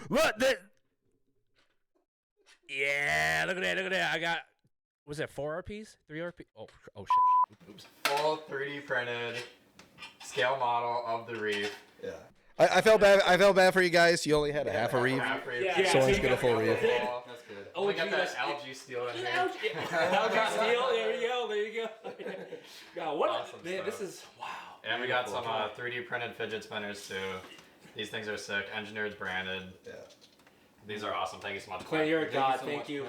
What the? Yeah, look at that. I got, was it 4 RPs? 3 RPs? Oh shit. Oops. Full 3D printed scale model of the reef. Yeah. I felt bad for you guys. You only had a half a reef. Yeah. So let's get a full reef. That's good. Oh, we got that algae steel in here. Algae steel. There you go. God, what? Awesome Man, stuff. this is wow. And we got some 3D printed fidget spinners too. These things are sick. Engineered branded. Yeah. These are awesome. Thank you so much. Clint, you're a god. Thank you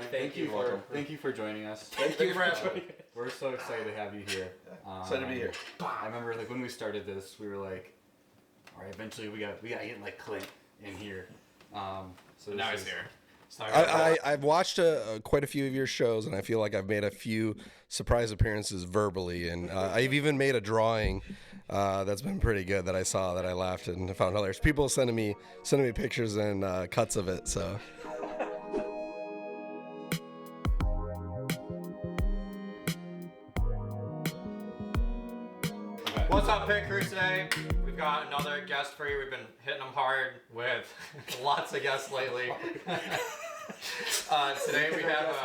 for joining us. Thank you for having me. We're so excited to have you here. Excited to be here. I remember like when we started this, we were like, all right, eventually we got get like Clint in here. So now he's here. I've watched quite a few of your shows, and I feel like I've made a few surprise appearances verbally, and I've even made a drawing that's been pretty good that I saw that I laughed and found hilarious. People sending me pictures and cuts of it. So. What's up, Pit Crew? Today we've got another guest for you. We've been hitting them hard with lots of guests lately. Today we have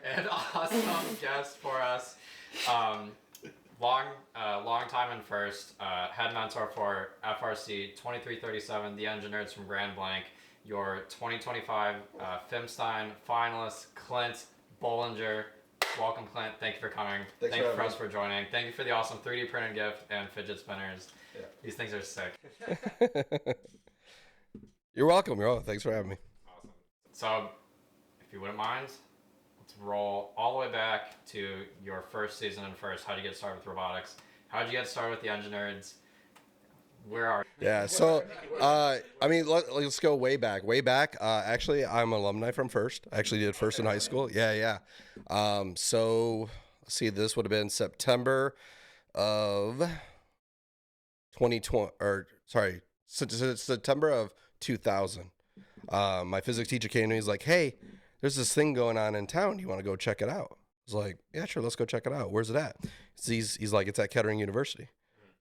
an awesome guest for us. Long time in first, head mentor for FRC 2337, the Engineers from Grand Blanc, your 2025 Fimstein finalist, Clint Bolinger. Welcome, Clint. Thank you for coming. Thank you for us for joining. Thank you for the awesome 3D printed gift and fidget spinners. Yeah. These things are sick. You're welcome. Thanks for having me. Awesome. So, if you wouldn't mind, let's roll all the way back to your first season in first. How did you get started with robotics? How did you get started with the Engineers? Where are you? Yeah, so, let's go way back. Actually, I'm an alumni from First. I actually did First in high school. Yeah. So, let's see, this would have been September of 2020, September of 2000. My physics teacher came to me, he's like, hey, there's this thing going on in town. You want to go check it out? I was like, yeah, sure, let's go check it out. Where's it at? He's like, it's at Kettering University.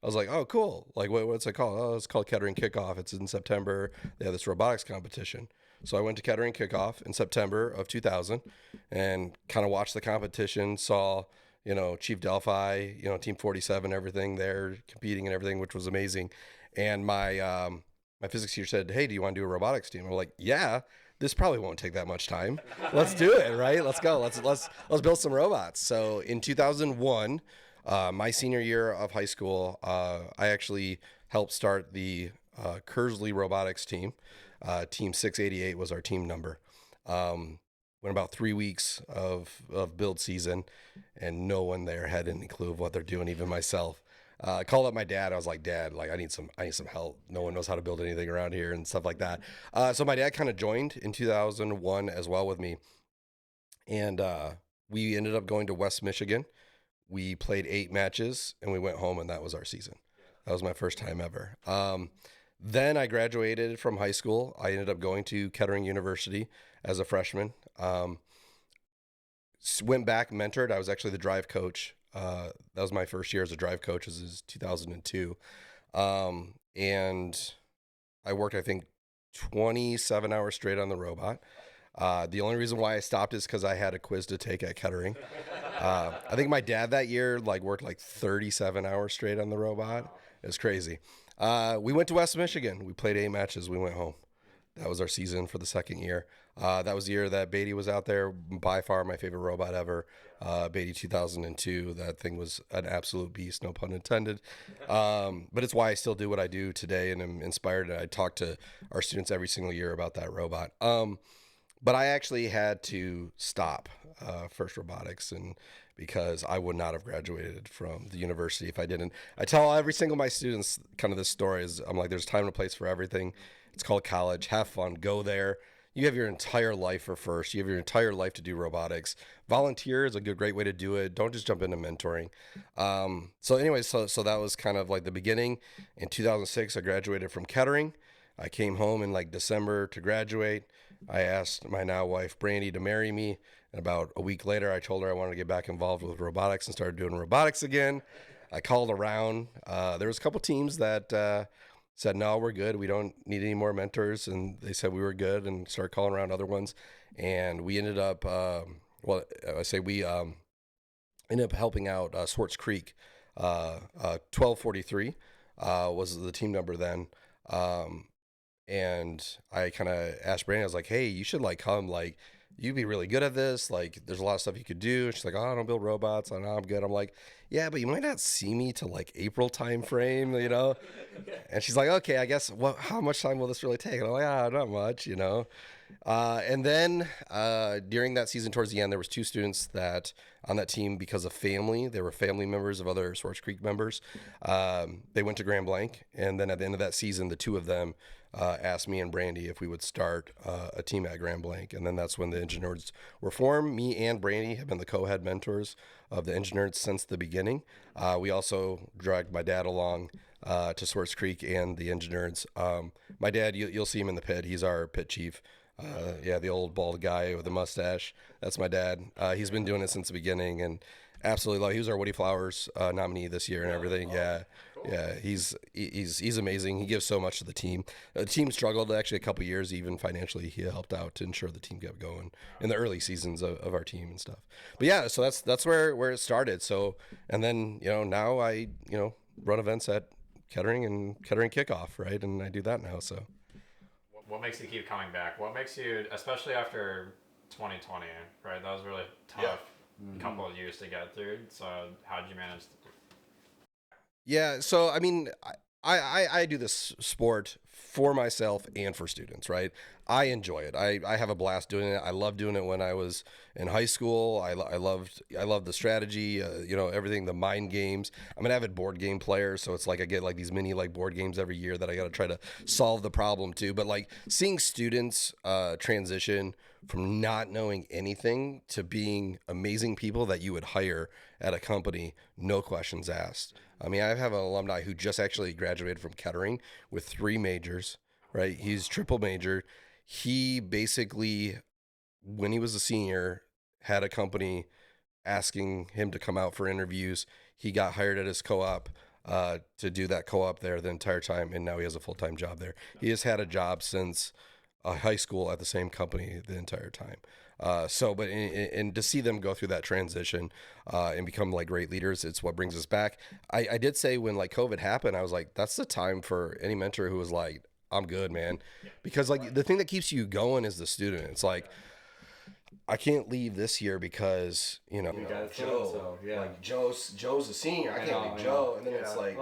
I was like, oh, cool. Like, what's it called? Oh, it's called Kettering Kickoff. It's in September. They have this robotics competition. So I went to Kettering Kickoff in September of 2000 and kind of watched the competition, saw, Chief Delphi, Team 47, everything there competing and everything, which was amazing. And my physics teacher said, hey, do you want to do a robotics team? I'm like, yeah, this probably won't take that much time. Let's do it, right? Let's go. Let's build some robots. So in 2001, my senior year of high school, I actually helped start the Kersley robotics team. Team 688 was our team number. Went about 3 weeks of build season, and no one there had any clue of what they're doing, even myself. I called up my dad. I was like, Dad, like I need some help. No one knows how to build anything around here and stuff like that. So my dad kind of joined in 2001 as well with me, and we ended up going to West Michigan. We played 8 matches and we went home, and that was our season. That was my first time ever. Then I graduated from high school. I ended up going to Kettering University as a freshman. Went back, mentored. I was actually the drive coach. That was my first year as a drive coach. This is 2002. And I worked, I think, 27 hours straight on the robot. The only reason why I stopped is because I had a quiz to take at Kettering. I think my dad that year worked 37 hours straight on the robot. It was crazy. We went to West Michigan. We played 8 matches. We went home. That was our season for the second year. That was the year that Beatty was out there. By far my favorite robot ever. Beatty 2002. That thing was an absolute beast, no pun intended. But it's why I still do what I do today, and I'm inspired. And I talk to our students every single year about that robot. But I actually had to stop First Robotics, and because I would not have graduated from the university if I didn't. I tell every single of my students kind of this story is I'm like, there's time and a place for everything. It's called college. Have fun. Go there. You have your entire life for First. You have your entire life to do robotics. Volunteer is a great way to do it. Don't just jump into mentoring. So that was kind of like the beginning. In 2006, I graduated from Kettering. I came home in December to graduate. I asked my now wife, Brandy, to marry me. And about a week later, I told her I wanted to get back involved with robotics and started doing robotics again. I called around. There was a couple teams that said, no, we're good. We don't need any more mentors. And they said we were good and started calling around other ones. And we ended up, we ended up helping out Swartz Creek. 1243 was the team number then. And I kind of asked Brandon, I was like, hey, you should like come, like, you'd be really good at this. Like, there's a lot of stuff you could do. She's like, oh, I don't build robots. I know I'm good. I'm like, yeah, but you might not see me till like April time frame, you know? And she's like, okay, I guess, how much time will this really take? And I'm like, not much, you know? And then during that season, towards the end, there was 2 students that on that team, because of family, they were family members of other Swartz Creek members. They went to Grand Blanc. And then at the end of that season, the 2 of them asked me and Brandy if we would start a team at Grand Blanc. And then that's when the Engineers were formed. Me and Brandy have been the co-head mentors of the Engineers since the beginning. We also dragged my dad along to Swartz Creek and the Engineers. My dad, you'll see him in the pit. He's our pit chief. The old bald guy with the mustache. That's my dad. He's been doing it since the beginning and absolutely love. He was our Woody Flowers nominee this year and everything. He's amazing. He gives so much to the team. The team struggled actually a couple years, even financially. He helped out to ensure the team kept going in the early seasons of our team and stuff. But yeah, so that's where it started. So, and then, now I, run events at Kettering and Kettering Kickoff, right? And I do that now, so. What makes you keep coming back? What makes you, especially after 2020, right? That was really tough couple of years to get through. So how did you manage? Yeah, so I mean, I do this sport for myself and for students, right? I enjoy it. I have a blast doing it. I loved doing it when I was in high school. I loved the strategy, everything, the mind games. I'm an avid board game player, so it's like I get like these mini like board games every year that I got to try to solve the problem too. But like seeing students transition from not knowing anything to being amazing people that you would hire at a company, no questions asked. I mean, I have an alumni who just actually graduated from Kettering with 3 majors, right? He's triple major. He basically, when he was a senior, had a company asking him to come out for interviews. He got hired at his co-op to do that co-op there the entire time, and now he has a full-time job there. He has had a job since high school at the same company the entire time. And to see them go through that transition and become like great leaders, it's what brings us back. I did say when like COVID happened, I was like, that's the time for any mentor who was like, I'm good, man. Because like the thing that keeps you going is the student. It's like, I can't leave this year because, Joe, like Joe's a senior. I can't leave Joe. And then it's like,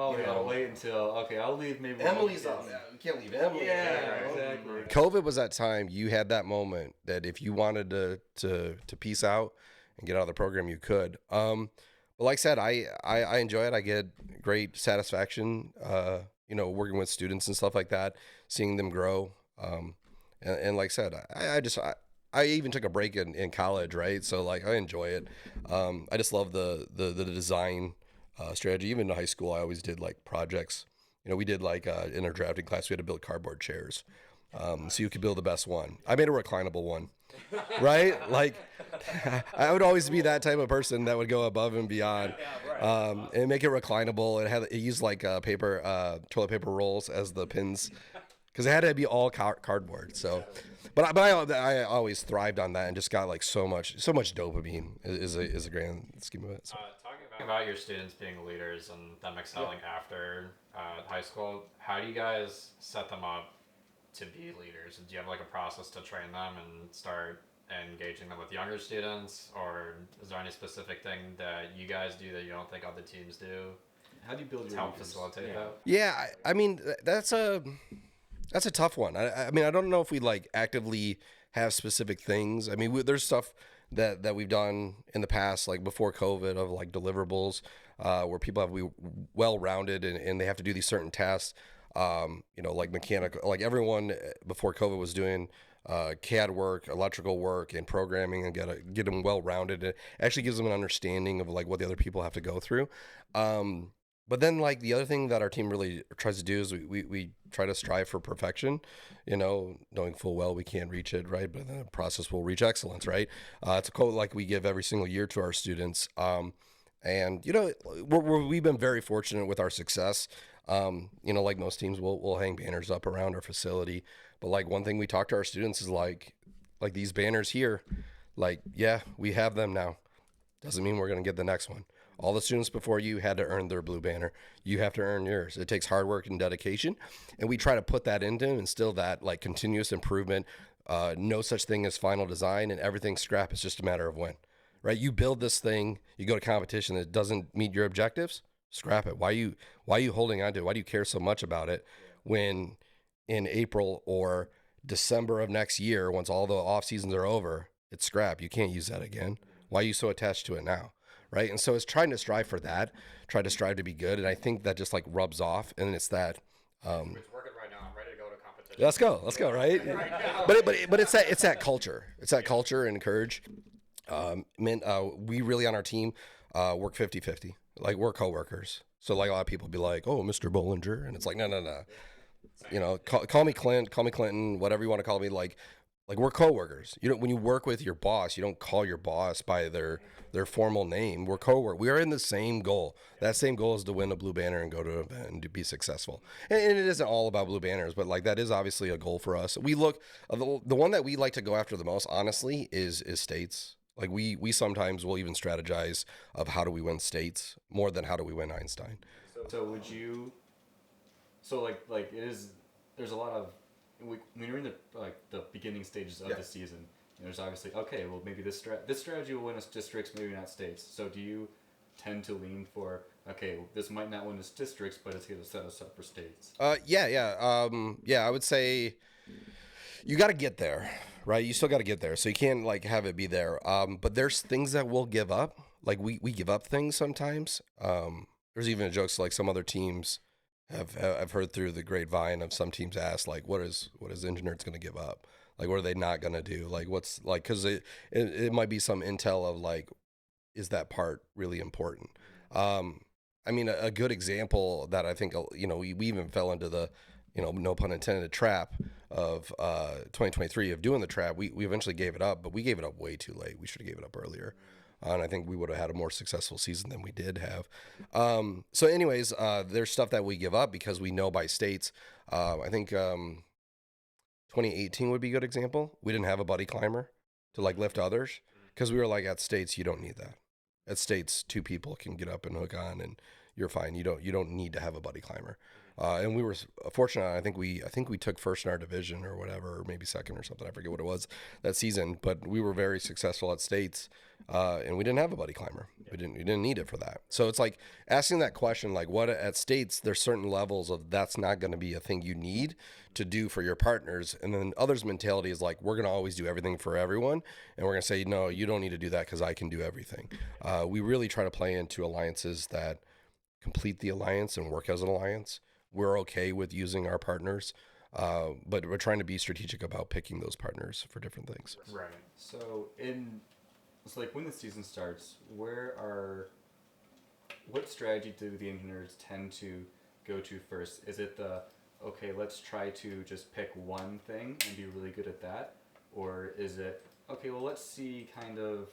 wait until, I'll leave maybe. Emily's up now. We can't leave Emily. Yeah, exactly. COVID was that time you had that moment that if you wanted to peace out and get out of the program, you could. But like I said, I enjoy it. I get great satisfaction, working with students and stuff like that, seeing them grow. And like I said, I even took a break in college, right? So like I enjoy it. I just love the design strategy. Even in high school, I always did like projects. We did like in our drafting class, we had to build cardboard chairs. So you could build the best one. I made a reclinable one, right? Like I would always be that type of person that would go above and beyond and make it reclinable. It used like toilet paper rolls as the pins because it had to be all cardboard. So. But I always thrived on that and just got like so much dopamine is a grand scheme of it. So. Talking about your students being leaders and them excelling after high school, how do you guys set them up to be leaders? Do you have like a process to train them and start engaging them with younger students, or is there any specific thing that you guys do that you don't think other teams do? How do you build your help facilitate that? Yeah, I mean that's a tough one. I mean, I don't know if we like actively have specific things. I mean, there's stuff that we've done in the past, like before COVID, of like deliverables, where people have to be well-rounded and they have to do these certain tasks. Like mechanical, like everyone before COVID was doing CAD work, electrical work, and programming, and get them well-rounded. It actually gives them an understanding of like what the other people have to go through. But then, like, the other thing that our team really tries to do is we try to strive for perfection, knowing full well we can't reach it, right? But the process will reach excellence, right? It's a quote like we give every single year to our students. And, we've been very fortunate with our success. Like most teams, we'll hang banners up around our facility. But like one thing we talk to our students is like these banners here, like, yeah, we have them now. Doesn't mean we're going to get the next one. All the students before you had to earn their blue banner. You have to earn yours. It takes hard work and dedication. And we try to put that into and instill that like continuous improvement. No such thing as final design, and everything's scrap. It's just a matter of when, right? You build this thing, you go to competition that doesn't meet your objectives, scrap it. Why are you holding on to it? Why do you care so much about it when in April or December of next year, once all the off seasons are over, it's scrap. You can't use that again. Why are you so attached to it now? Right. And so it's trying to strive for that, try to strive to be good. And I think that just like rubs off, and it's that, It's working right now. I'm ready to go to competition. let's go. Right. But it's that culture. It's that culture and courage. We really on our team, work 50-50. Like we're coworkers. So like a lot of people be like, oh, Mr. Bolinger. And it's like, no. Call me Clint, call me Clinton, whatever you want to call me. Like we're coworkers. When you work with your boss, you don't call your boss by their formal name. We're coworkers. We are in the same goal. That same goal is to win a blue banner and go to an event and to be successful. And it isn't all about blue banners, but like that is obviously a goal for us. We look the one that we like to go after the most, honestly, is states. Like we sometimes will even strategize of how do we win states more than how do we win Einstein. So would you? So like it is. There's a lot of when you're in the beginning stages of the season. There's obviously maybe this strategy will win us districts, maybe not states. So do you tend to lean for this might not win us districts, but it's going to set us up for states? Yeah. I would say you got to get there, right? You still got to get there, so you can't like have it be there. But there's things that we'll give up. Like we give up things sometimes. There's even jokes like some other teams I've heard through the grapevine of some teams ask like, what is Engineers going to give up? Like, what are they not going to do? Like, what's like, cause it might be some intel of like, is that part really important? I mean, a good example that I think, we even fell into the, no pun intended, trap of 2023 of doing the trap. We eventually gave it up, but we gave it up way too late. We should have gave it up earlier. And I think we would have had a more successful season than we did have. So anyways, there's stuff that we give up because we know by states. I think 2018 would be a good example. We didn't have a buddy climber to like lift others because we were like, at states, you don't need that. At states, 2 people can get up and hook on and you're fine. You don't need to have a buddy climber. And we were fortunate. I think we took first in our division or whatever, or maybe second or something. I forget what it was that season, but we were very successful at states. And we didn't have a buddy climber. We didn't need it for that. So it's like asking that question, like what at states, there's certain levels of that's not going to be a thing you need to do for your partners. And then others' mentality is like, we're going to always do everything for everyone. And we're going to say, no, you don't need to do that because I can do everything. We really try to play into alliances that complete the alliance and work as an alliance. We're okay with using our partners, but we're trying to be strategic about picking those partners for different things. Right. So it's like when the season starts, what strategy do the Engineers tend to go to first? Is it let's try to just pick one thing and be really good at that? Or is it, let's see kind of,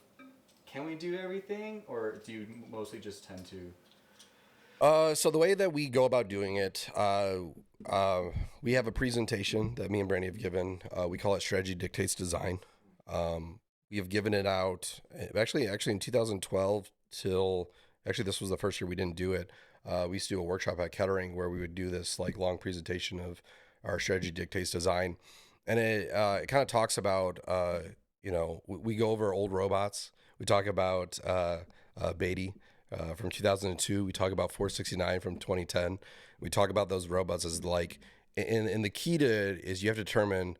can we do everything? Or do you mostly just tend to? So the way that we go about doing it, we have a presentation that me and Brandy have given. We call it Strategy Dictates Design. We have given it out actually in 2012 this was the first year we didn't do it. We used to do a workshop at Kettering where we would do this like long presentation of our Strategy Dictates Design. And it kind of talks about, we go over old robots. We talk about Beatty from 2002. We talk about 469 from 2010. We talk about those robots as like, and the key to it is you have to determine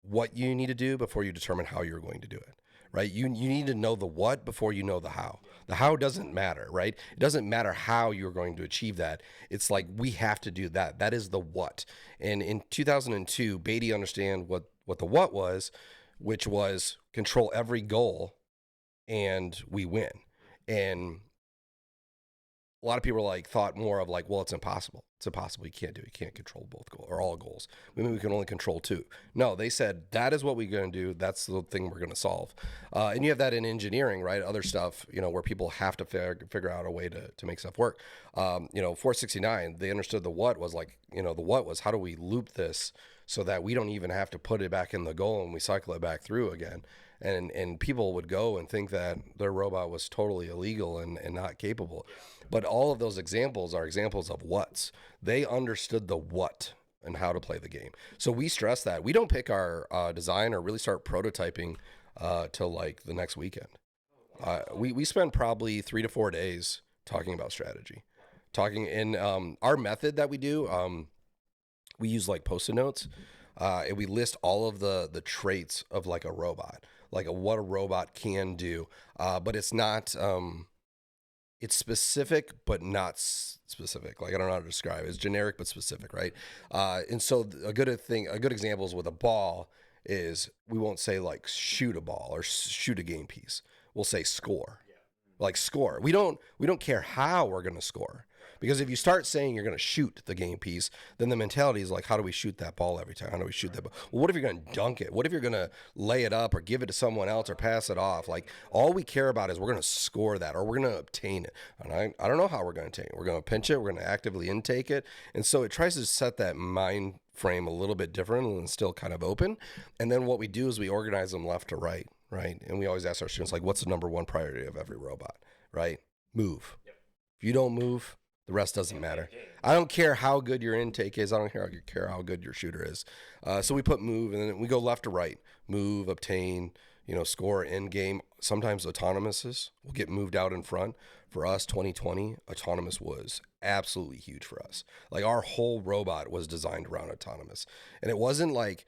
what you need to do before you determine how you're going to do it, right? You need to know the what before you know the how. The how doesn't matter, right? It doesn't matter how you're going to achieve that. It's like, we have to do that. That is the what. And in 2002, Beatty understand what the what was, which was control every goal and we win. And a lot of people like thought more of like, well, it's impossible. It's impossible. You can't do it. You can't control both goals or all goals. We can only control 2. No, they said that is what we're going to do. That's the thing we're going to solve. And you have that in engineering, right? Other stuff, where people have to figure out a way to make stuff work. 469, they understood the what was like, the what was how do we loop this so that we don't even have to put it back in the goal and we cycle it back through again. And people would go and think that their robot was totally illegal and not capable. But all of those examples are examples of what's. They understood the what and how to play the game. So we stress that. We don't pick our design or really start prototyping till like the next weekend. We spend probably 3 to 4 days talking about strategy. Talking in our method that we do, we use like Post-it notes. And we list all of the traits of like a robot, like what a robot can do. But it's not, it's specific, but not specific. Like, I don't know how to describe it. It's generic, but specific, right? And so a good example is with a ball is we won't say like shoot a ball or shoot a game piece. We'll say score, like score. We don't care how we're going to score. Because if you start saying you're going to shoot the game piece, then the mentality is like, how do we shoot that ball every time? How do we shoot that ball? Well, what if you're going to dunk it? What if you're going to lay it up or give it to someone else or pass it off? Like, all we care about is we're going to score that or we're going to obtain it. And I don't know how we're going to obtain it. We're going to pinch it. We're going to actively intake it. And so it tries to set that mind frame a little bit different and still kind of open. And then what we do is we organize them left to right, right? And we always ask our students, like, what's the number one priority of every robot, right? Move. If you don't move, the rest doesn't matter. I don't care how good your intake is. I don't care how good your shooter is. So we put move, and then we go left to right. Move, obtain, score, end game. Sometimes autonomouses will get moved out in front. For us, 2020, autonomous was absolutely huge for us. Like, our whole robot was designed around autonomous. And it wasn't like,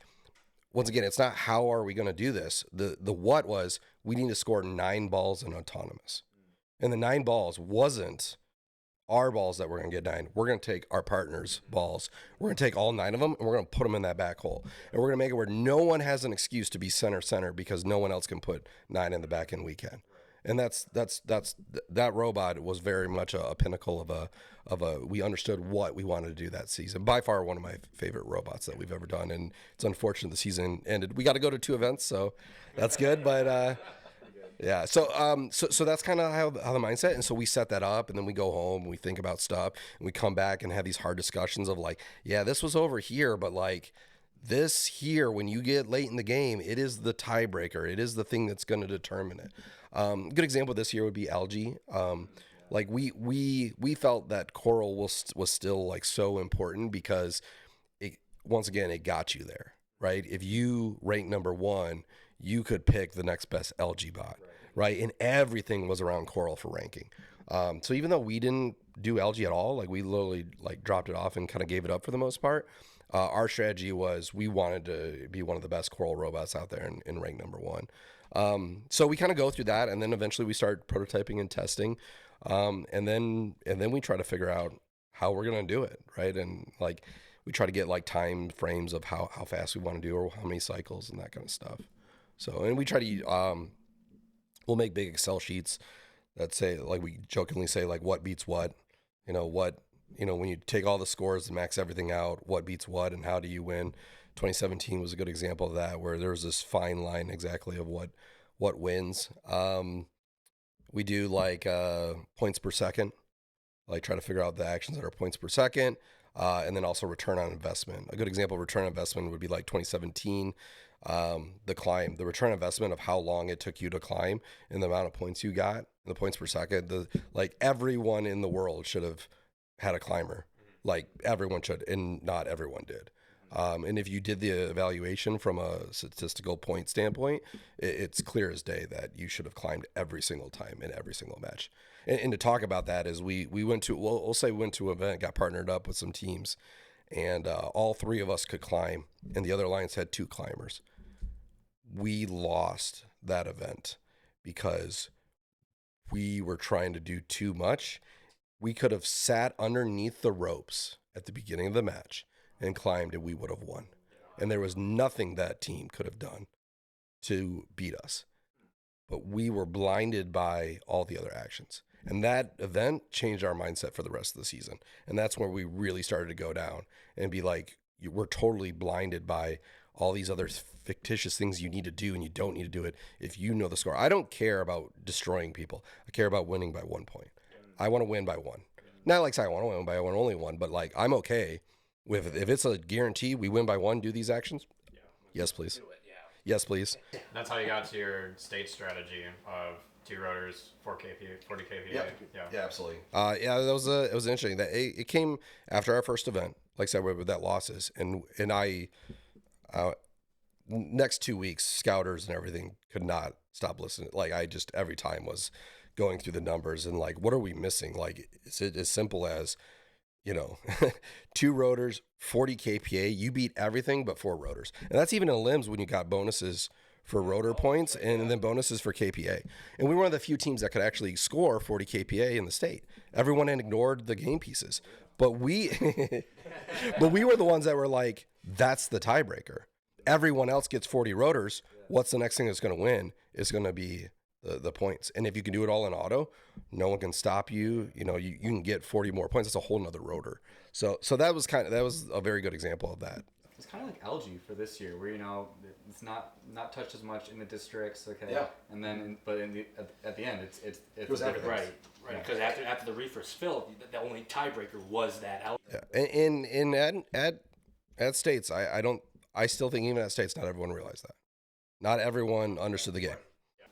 once again, it's not how are we going to do this. The what was, we need to score 9 balls in autonomous. And the 9 balls wasn't our balls that we're going to get 9. We're going to take our partner's balls. We're going to take all 9 of them, and we're going to put them in that back hole. And we're going to make it where no one has an excuse to be center because no one else can put 9 in the back end we can. And that robot was very much a pinnacle of a we understood what we wanted to do that season. By far one of my favorite robots that we've ever done. And it's unfortunate the season ended. We got to go to 2 events, so that's good. But yeah, so that's kind of how the mindset, and so we set that up, and then we go home and we think about stuff, and we come back and have these hard discussions of like, yeah, this was over here, but like this here, when you get late in the game, it is the tiebreaker. It is the thing that's going to determine it. Good example this year would be algae. Like we felt that coral was still like so important because once again, it got you there, right? If you rank number 1, you could pick the next best algae bot, right? And everything was around coral for ranking. So even though we didn't do algae at all, like we literally like dropped it off and kind of gave it up for the most part, our strategy was we wanted to be one of the best coral robots out there in rank number 1. So we kind of go through that, and then eventually we start prototyping and testing, and then we try to figure out how we're gonna do it, right? And like we try to get like time frames of how fast we want to do or how many cycles and that kind of stuff. So, and we try to, we'll make big Excel sheets that say, like we jokingly say, like what beats what, when you take all the scores and max everything out, what beats what and how do you win? 2017 was a good example of that, where there was this fine line exactly of what wins. We do like points per second, like try to figure out the actions that are points per second, and then also return on investment. A good example of return on investment would be like 2017. The climb, the return on investment of how long it took you to climb and the amount of points you got, and the points per second, like everyone in the world should have had a climber, like everyone should, and not everyone did. And if you did the evaluation from a statistical point standpoint, it's clear as day that you should have climbed every single time in every single match. And to talk about that is we went to, we'll say we went to an event, got partnered up with some teams, and all 3 of us could climb, and the other alliance had 2 climbers. We lost that event because we were trying to do too much. We could have sat underneath the ropes at the beginning of the match and climbed, and we would have won. And there was nothing that team could have done to beat us. But we were blinded by all the other actions. And that event changed our mindset for the rest of the season. And that's where we really started to go down and be like, we're totally blinded by all these other fictitious things you need to do, and you don't need to do it if you know the score. I don't care about destroying people. I care about winning by 1 point. I want to win by 1. Not like I want to win by only 1, but like I'm okay with if it's a guarantee we win by 1, do these actions. Yes, please. Yes, please. That's how you got to your state strategy of 2 rotors, 4 kPa, 40 kPa. Yeah, absolutely. Yeah, it was interesting. That it came after our first event, like I said, with that losses, and I, next 2 weeks, scouters and everything could not stop listening. Like I just every time was going through the numbers and like, what are we missing? Like it's as simple as, 2 rotors, 40 kPa. You beat everything but 4 rotors, and that's even in limbs when you got bonuses for rotor points and then bonuses for kPa. And we were one of the few teams that could actually score 40 kPa in the state. Everyone had ignored the game pieces, but we were the ones that were like, that's the tiebreaker. Everyone else gets 40 rotors. What's the next thing that's going to win is going to be the points. And if you can do it all in auto, no one can stop you. You can get 40 more points. That's a whole nother rotor. So that was a very good example of that. It's kind of like algae for this year, where it's not touched as much in the districts. Okay. Yeah. And then, at the end, it was everything. Right. Because after the reefers filled, the only tiebreaker was that algae. Yeah. At states, I still think even at states, not everyone realized that. Not everyone understood the game.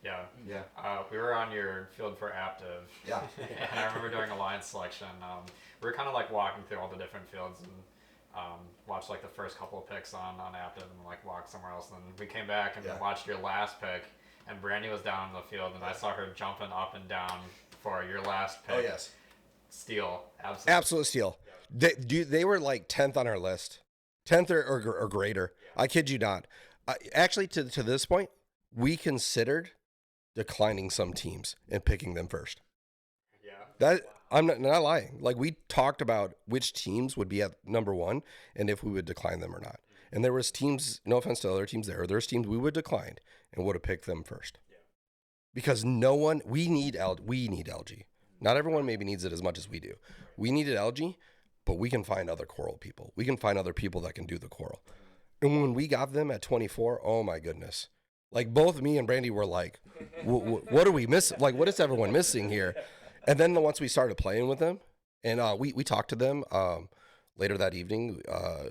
Yeah. Yeah. We were on your field for Aptive. Yeah. And I remember doing alliance selection. We were kind of like walking through all the different fields and watched like the first couple of picks on Aptive and like walked somewhere else. And then we came back and watched your last pick, and Brandy was down in the field, and I saw her jumping up and down for your last pick. Oh, yes. Steal. Absolutely. Absolute steal. They were like 10th on our list. 10th or greater. I kid you not. Actually, to this point, we considered declining some teams and picking them first. Yeah. That I'm not lying. Like we talked about which teams would be at number 1 and if we would decline them or not. And there was teams, no offense to other teams there's teams we would decline and would have picked them first. Yeah. Because we need algae. Not everyone maybe needs it as much as we do. We needed algae, but we can find other coral people. We can find other people that can do the coral. And when we got them at 24, oh my goodness. Like both me and Brandy were like, what are we missing? Like, what is everyone missing here? And then once we started playing with them, and we talked to them later that evening,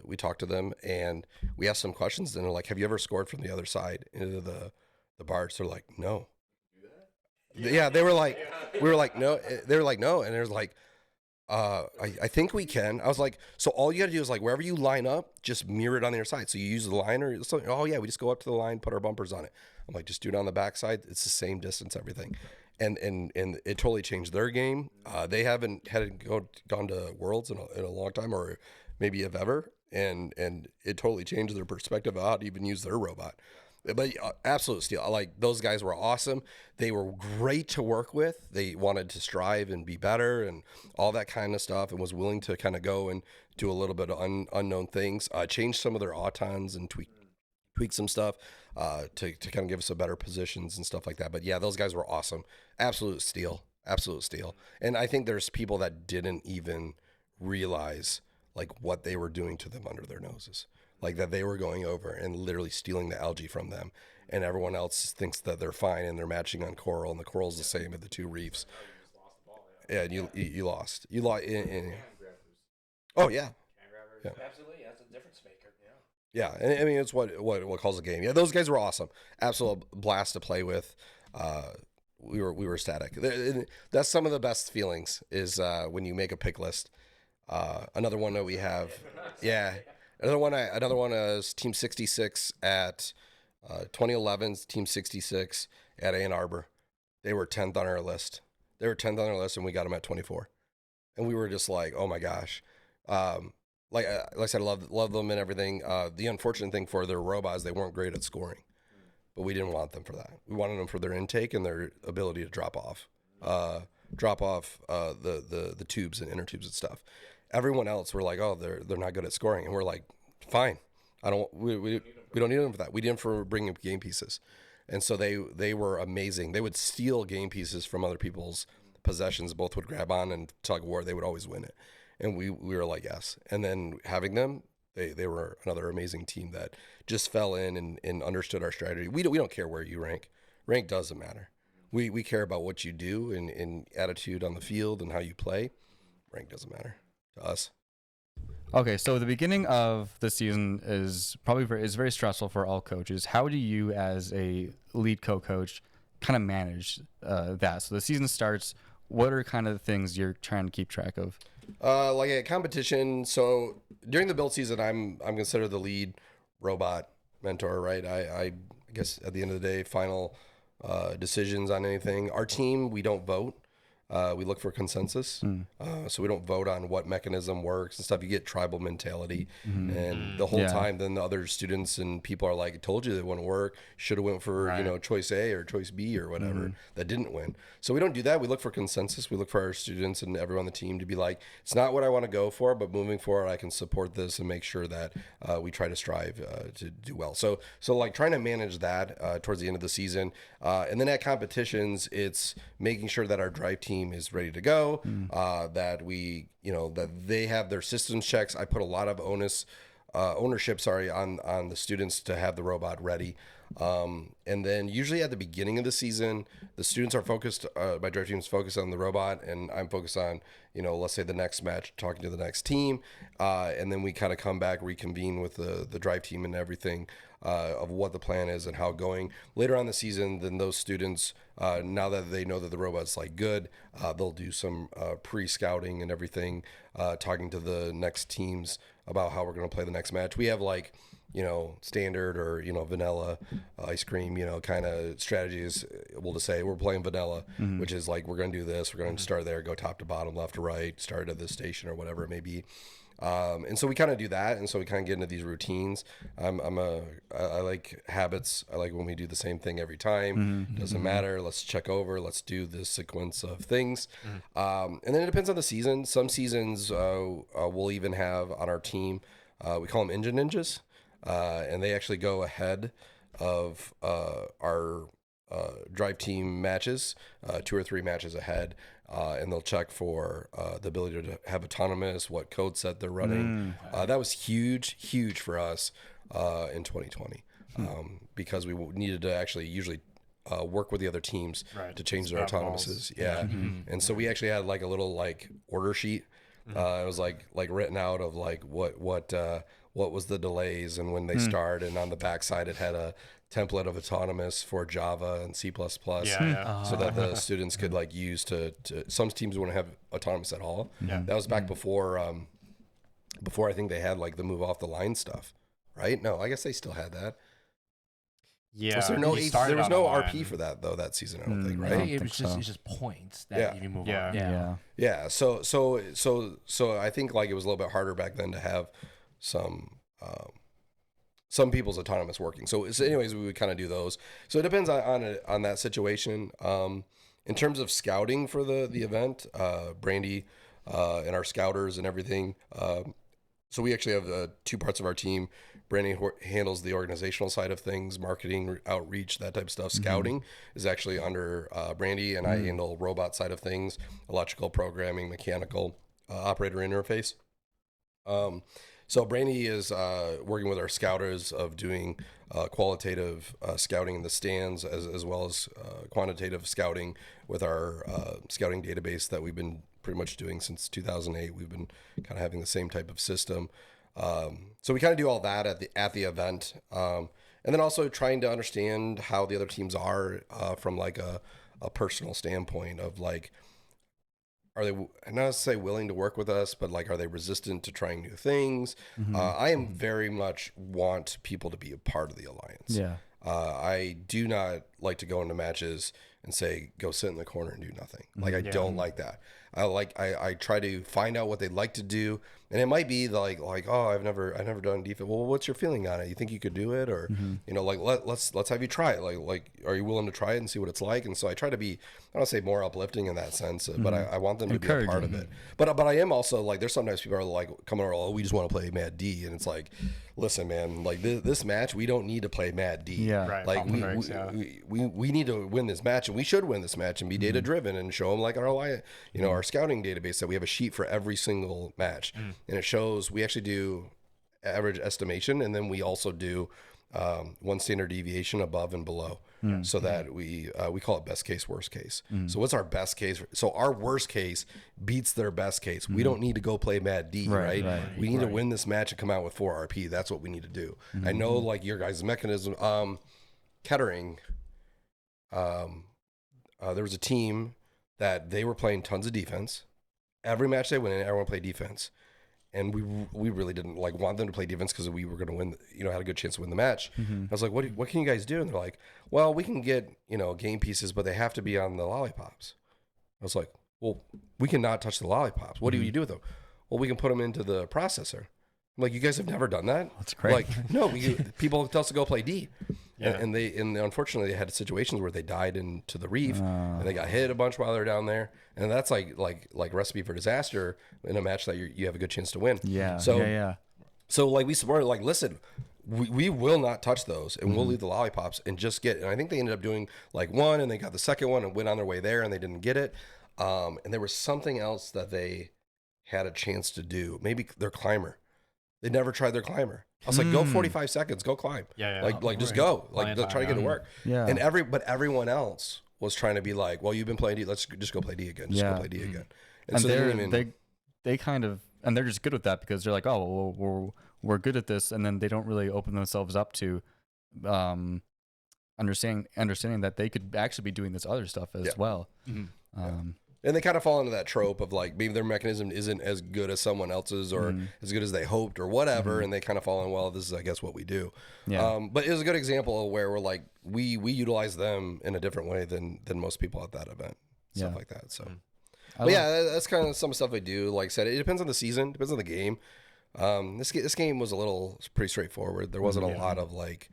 we talked to them and we asked them questions. And they're like, have you ever scored from the other side into the barge? They're like, no. Yeah, they were like, we were like, no. They were like, no. And there's like, I think we can. I was like, so all you got to do is like wherever you line up, just mirror it on the other side. So you use the line or something. Oh yeah, we just go up to the line, put our bumpers on it. I'm like, just do it on the backside. It's the same distance, everything, and it totally changed their game. They haven't gone to Worlds in a long time, or maybe if ever, and it totally changed their perspective of how to even use their robot. But absolute steal. Like those guys were awesome. They were great to work with. They wanted to strive and be better and all that kind of stuff, and was willing to kind of go and do a little bit of unknown things. Change some of their autons and tweak some stuff to kind of give us a better positions and stuff like that. But yeah, those guys were awesome. Absolute steal. And I think there's people that didn't even realize like what they were doing to them under their noses. Like that they were going over and literally stealing the algae from them, and everyone else thinks that they're fine and they're matching on coral, and the coral's the same at the 2 reefs. Yeah, and you lost. You lost. Oh yeah. Absolutely, that's a difference maker. Yeah, and I mean it's what calls the game. Yeah, those guys were awesome. Absolute blast to play with. We were ecstatic. That's some of the best feelings is when you make a pick list. Another one that we have. Yeah. Another one is Team 66 at 2011's Team 66 at Ann Arbor. They were 10th on our list. And we got them at 24. And we were just like, oh my gosh. Like I said, I love them and everything. The unfortunate thing for their robots, they weren't great at scoring. But we didn't want them for that. We wanted them for their intake and their ability to drop off the tubes and inner tubes and stuff. Everyone else were like, oh, they're not good at scoring, and we're like, fine, we don't need them for that. We need them for bringing game pieces, and so they were amazing. They would steal game pieces from other people's possessions both would grab on and tug of war, they would always win it. And we were like, yes. And then having them, they were another amazing team that just fell in and understood our strategy. We don't care where you rank. Rank doesn't matter. We care about what you do and attitude on the field and how you play. Rank doesn't matter to us. Okay, so the beginning of the season is very stressful for all coaches. How do you, as a lead co-coach, kind of manage that? So the season starts. What are kind of the things you're trying to keep track of? Like a competition. So during the build season, I'm considered the lead robot mentor, right? I guess at the end of the day, final decisions on anything. Our team, we don't vote. We look for consensus. So we don't vote on what mechanism works and stuff. You get tribal mentality. And the whole time, then the other students and people are like, I told you that wouldn't work. Should have went for, choice A or choice B or whatever. That didn't win. So we don't do that. We look for consensus. We look for our students and everyone on the team to be like, it's not what I want to go for, but moving forward, I can support this and make sure that we try to strive to do well. So like trying to manage that towards the end of the season. And then at competitions, it's making sure that our drive team is ready to go, that we, that they have their systems checks. I put a lot of ownership on the students to have the robot ready. And then usually at the beginning of the season, the students are focused, my drive team is focused on the robot, and I'm focused on, let's say the next match, talking to the next team. And then we kind of come back, reconvene with the drive team and everything, of what the plan is and how it's going. Later on in the season, then those students, now that they know that the robot's like good, they'll do some pre-scouting and everything, talking to the next teams about how we're going to play the next match. We have like, standard or, vanilla ice cream, kind of strategies. We'll just say we're playing vanilla, which is like, we're going to do this. We're going to start there, go top to bottom, left to right, start at this station or whatever it may be. And so we kind of do that. And so we kind of get into these routines. I like habits. I like when we do the same thing every time. Doesn't matter. Let's check over. Let's do this sequence of things. And then it depends on the season. Some seasons we'll even have on our team, we call them engine ninjas. And they actually go ahead of our drive team matches, 2 or 3 matches ahead. And they'll check for the ability to have autonomous, what code set they're running. That was huge for us in 2020 because we needed to actually usually work with the other teams to change their autonomouses. And so we actually had like a little like order sheet. It was like written out of like what was the delays and when they start, and on the backside it had a template of autonomous for Java and C++, so that the students could like use to some teams wouldn't have autonomous at all. That was back before I think they had like the move off the line stuff, right? No, I guess they still had that. Yeah, Was there was no RP for that though that season, I don't think, right? It's just points that you move on. Yeah. So I think like it was a little bit harder back then to have some people's autonomous working. So anyways, we would kind of do those. So it depends on that situation. In terms of scouting for the event, Brandy and our scouters and everything. So we actually have 2 parts of our team. Brandy handles the organizational side of things, marketing, outreach, that type of stuff. Scouting is actually under Brandy, and I handle robot side of things, electrical programming, mechanical, operator interface. So Brandy is working with our scouters of doing qualitative scouting in the stands as well as quantitative scouting with our scouting database that we've been pretty much doing since 2008. We've been kind of having the same type of system. So we kind of do all that at the event. And then also trying to understand how the other teams are from like a personal standpoint of like, are they not to say willing to work with us, but like, are they resistant to trying new things? I am very much want people to be a part of the alliance. I do not like to go into matches and say, go sit in the corner and do nothing. Like, I don't like that. I try to find out what they like to do. And it might be like, oh, I've never done defense. Well, what's your feeling on it? You think you could do it? Or, like, let's have you try it. Like, are you willing to try it and see what it's like? And so I try to be, I don't say more uplifting in that sense, but I want them to be a part of it. But I am also like, there's sometimes people are like, coming over, oh, we just want to play Mad D. And it's like, listen, man, like this match, we don't need to play Mad D. Yeah. Right. Like we need to win this match, and we should win this match and be data driven and show them like our scouting database that we have a sheet for every single match. And it shows we actually do average estimation, and then we also do one standard deviation above and below, so that we call it best case, worst case. So what's our best case? So our worst case beats their best case. We don't need to go play Mad D, right? We need to win this match and come out with 4 RP. That's what we need to do. I know, like, your guys' mechanism. Kettering, there was a team that they were playing tons of defense. Every match they went in, everyone played defense. And we really didn't want them to play defense because we were going to win, had a good chance to win the match. I was like, what can you guys do? And they're like, well, we can get, game pieces, but they have to be on the lollipops. I was like, well, we cannot touch the lollipops. What do you do with them? Well, we can put them into the processor. I'm like, you guys have never done that? That's great. Like, no, people tell us to go play D. Yeah. And unfortunately they had situations where they died into the reef and they got hit a bunch while they're down there. And that's like recipe for disaster in a match that you have a good chance to win. Yeah. So like we supported, like, listen, we will not touch those, and we'll leave the lollipops and just get it. And I think they ended up doing like one, and they got the second one and went on their way there, and they didn't get it. And there was something else that they had a chance to do. Maybe their climber. They never tried their climber. I was like, go 45 seconds, go climb. Yeah. Like just go. Like, try to get it to work. Yeah. And everyone else was trying to be like, well, you've been playing D. Let's just go play D again. Just go play D again. And so they kind of, and they're just good with that because they're like, oh, well, we're good at this. And then they don't really open themselves up to understanding that they could actually be doing this other stuff as well. And they kind of fall into that trope of like maybe their mechanism isn't as good as someone else's or as good as they hoped or whatever, and they kind of fall in, well, this is, I guess, what we do. Yeah. But it was a good example of where we're like, we utilize them in a different way than most people at that event, stuff like that. So, but that's kind of some stuff we do. Like I said, it depends on the season, depends on the game. This game was pretty straightforward. There wasn't a lot of like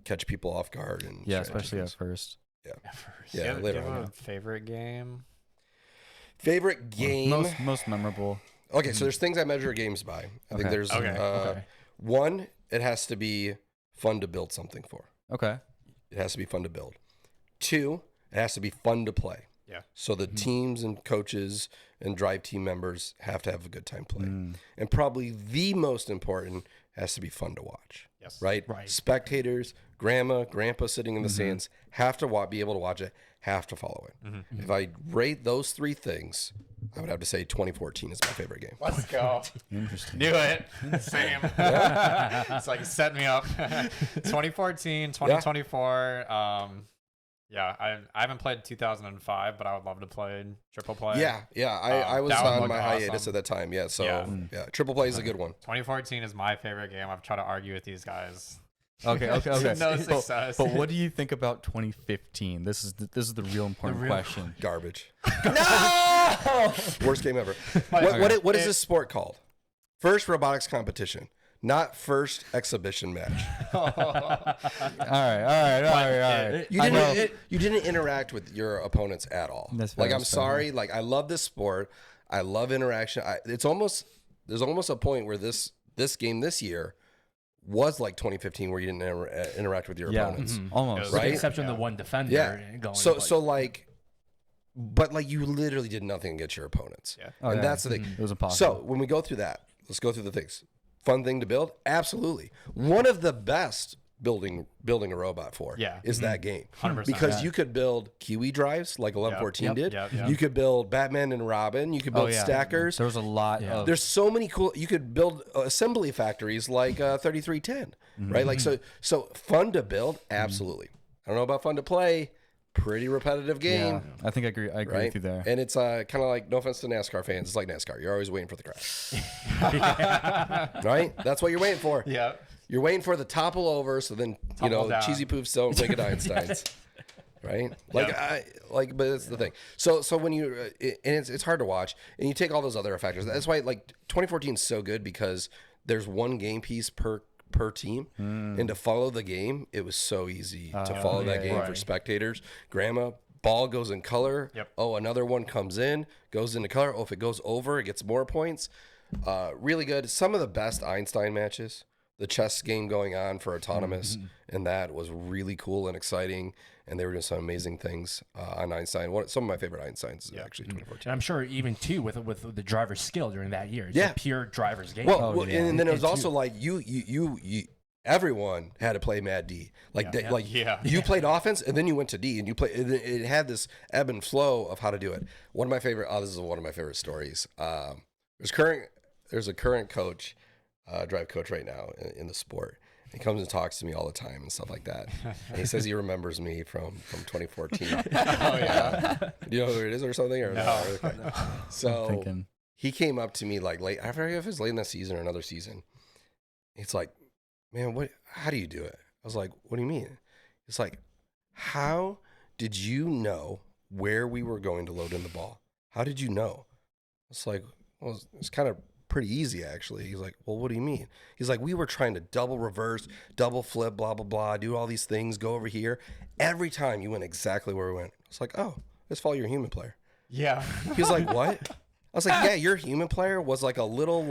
catch people off guard and especially at first. Yeah, later on. Favorite game. Favorite game? Most memorable. Okay, so there's things I measure games by. I think there's one, it has to be fun to build something for. Okay. It has to be fun to build. 2, it has to be fun to play. Yeah. So the teams and coaches and drive team members have to have a good time playing. And probably the most important has to be fun to watch. Yes. Right? Spectators, grandpa sitting in the stands have to be able to watch it, have to follow it. If I rate those 3 things, I would have to say 2014 is my favorite game. Let's go. Interesting. Knew it. Same. It's like set me up. 2014, 2024. I haven't played 2005, but I would love to play Triple Play. I was that would on look my hiatus awesome. at that time. Triple Play is a good one. 2014 is my favorite game. I've tried to argue with these guys. Okay. No success. But what do you think about 2015? This is the real important question. Garbage. No! Worst game ever. What is this sport called? First robotics competition, not first exhibition match. All right. You didn't interact with your opponents at all. That's like, fair, I'm that's sorry. Like, I love this sport. I love interaction. There's almost a point where this game this year was like 2015 where you didn't interact with your opponents. Almost. With the Right? exception of the one defender. Going But like you literally did nothing against your opponents. Yeah. That's the thing. It was impossible. So when we go through that, let's go through the things. Fun thing to build? Absolutely. One of the best building a robot for is that game. 100%. Because you could build Kiwi drives like 1114 did. Yep. You could build Batman and Robin. You could build stackers. There was a lot of... There's so many cool. You could build assembly factories like 3310, right? Like so fun to build. Absolutely. I don't know about fun to play. Pretty repetitive game. Yeah, I think I agree with you there. And it's kind of like, no offense to NASCAR fans, it's like NASCAR. You're always waiting for the crash. Right? That's what you're waiting for. Yeah. You're waiting for the topple over, so then Tumble down. cheesy poofs don't make it Einsteins. right? Like but it's the thing. So when you and it's hard to watch, and you take all those other factors. That's why like 2014 is so good because there's one game piece per team, and to follow the game, it was so easy to follow that game for spectators. Grandma, ball goes in color. Yep. Oh, another one comes in, goes into color. Oh, if it goes over, it gets more points. Really good. Some of the best Einstein matches. The chess game going on for autonomous, and that was really cool and exciting. And they were doing some amazing things on Einstein. Some of my favorite Einsteins is actually 2014. And I'm sure even too with the driver's skill during that year. It's a pure driver's game. Well, and then it was also like you everyone had to play Mad D. You played offense and then you went to D and you play. It had this ebb and flow of how to do it. One of my favorite. This is one of my favorite stories. There's a current coach. Drive coach right now in the sport. He comes and talks to me all the time and stuff like that. And he says he remembers me from 2014. Oh yeah. Do you know who it is or something? Or No. Okay. So he came up to me like late. I forget if it was late in the season or another season. It's like, man, how do you do it? I was like, what do you mean? It's like, how did you know where we were going to load in the ball? How did you know? It's like, well, it's kind of pretty easy, actually. He's like, well, what do you mean? He's like, we were trying to double reverse, double flip, blah, blah, blah, do all these things, go over here. Every time you went exactly where we went. I was like, oh, just follow your human player. Yeah. He was like, what? I was like, yeah, your human player was like a little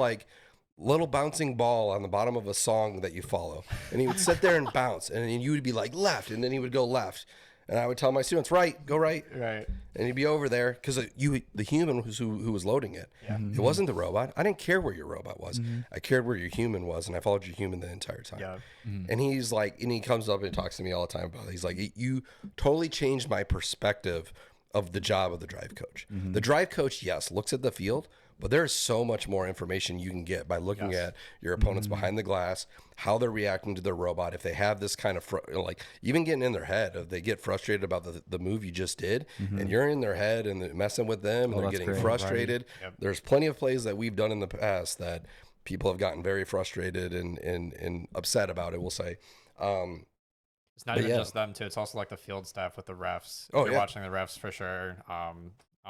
bouncing ball on the bottom of a song that you follow. And he would sit there and bounce. And then you would be like, left. And then he would go left. And I would tell my students, right, go right. Right. And he'd be over there because the human who was loading it. Yeah. It wasn't the robot. I didn't care where your robot was. I cared where your human was, and I followed your human the entire time. Yeah. And he's like, and he comes up and talks to me all the time about it. He's like, you totally changed my perspective of the job of the drive coach. The drive coach, yes, looks at the field, but there's so much more information you can get by looking at your opponents behind the glass, how they're reacting to their robot. If they have this kind of, even getting in their head, if they get frustrated about the move you just did, and you're in their head and messing with them, and they're getting frustrated. Right. Yep. There's plenty of plays that we've done in the past that people have gotten very frustrated and upset about it, we'll say. It's not even just them too. It's also like the field staff with the refs. You're watching the refs for sure. I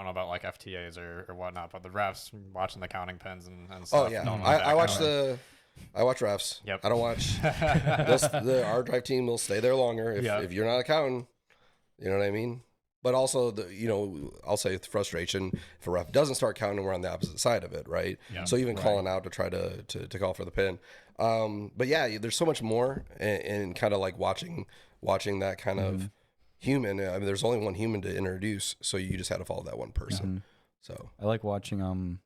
don't know about like FTAs or whatnot, but the refs watching the counting pins and stuff. Oh yeah, I watch refs. Yep. I don't watch our drive team will stay there longer if you're not accounting. You know what I mean? But also I'll say the frustration if a ref doesn't start counting, we're on the opposite side of it, right? Yeah. So even calling out to try to call for the pin. But yeah, there's so much more and kind of like watching that kind of human. I mean, there's only one human to introduce, so you just had to follow that one person. So I like watching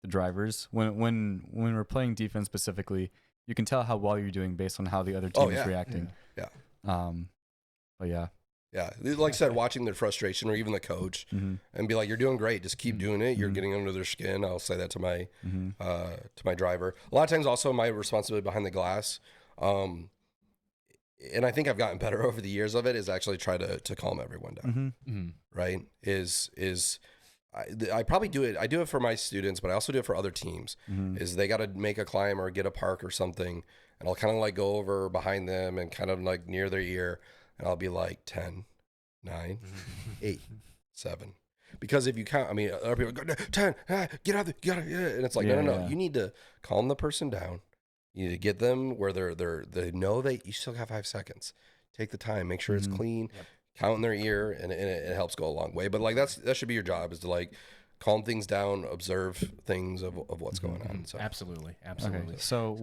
the drivers when we're playing defense specifically. You can tell how well you're doing based on how the other team is reacting. Yeah. But yeah. Yeah, like I said, watching their frustration or even the coach and be like, you're doing great. Just keep doing it. You're getting under their skin. I'll say that to my driver. A lot of times also my responsibility behind the glass. And I think I've gotten better over the years of it is actually try to calm everyone down. Right. I probably do it. I do it for my students, but I also do it for other teams is they got to make a climb or get a park or something. And I'll kind of like go over behind them and kind of like near their ear. And I'll be like 10, 9, 8, 7. Because if you count, I mean, other people go, 10, get out there, and it's like, no. You need to calm the person down. You need to get them where they know you still have 5 seconds. Take the time, make sure it's clean, count in their ear, and it helps go a long way. But like that should be your job is to like calm things down, observe things of what's going on. So Absolutely. Okay. So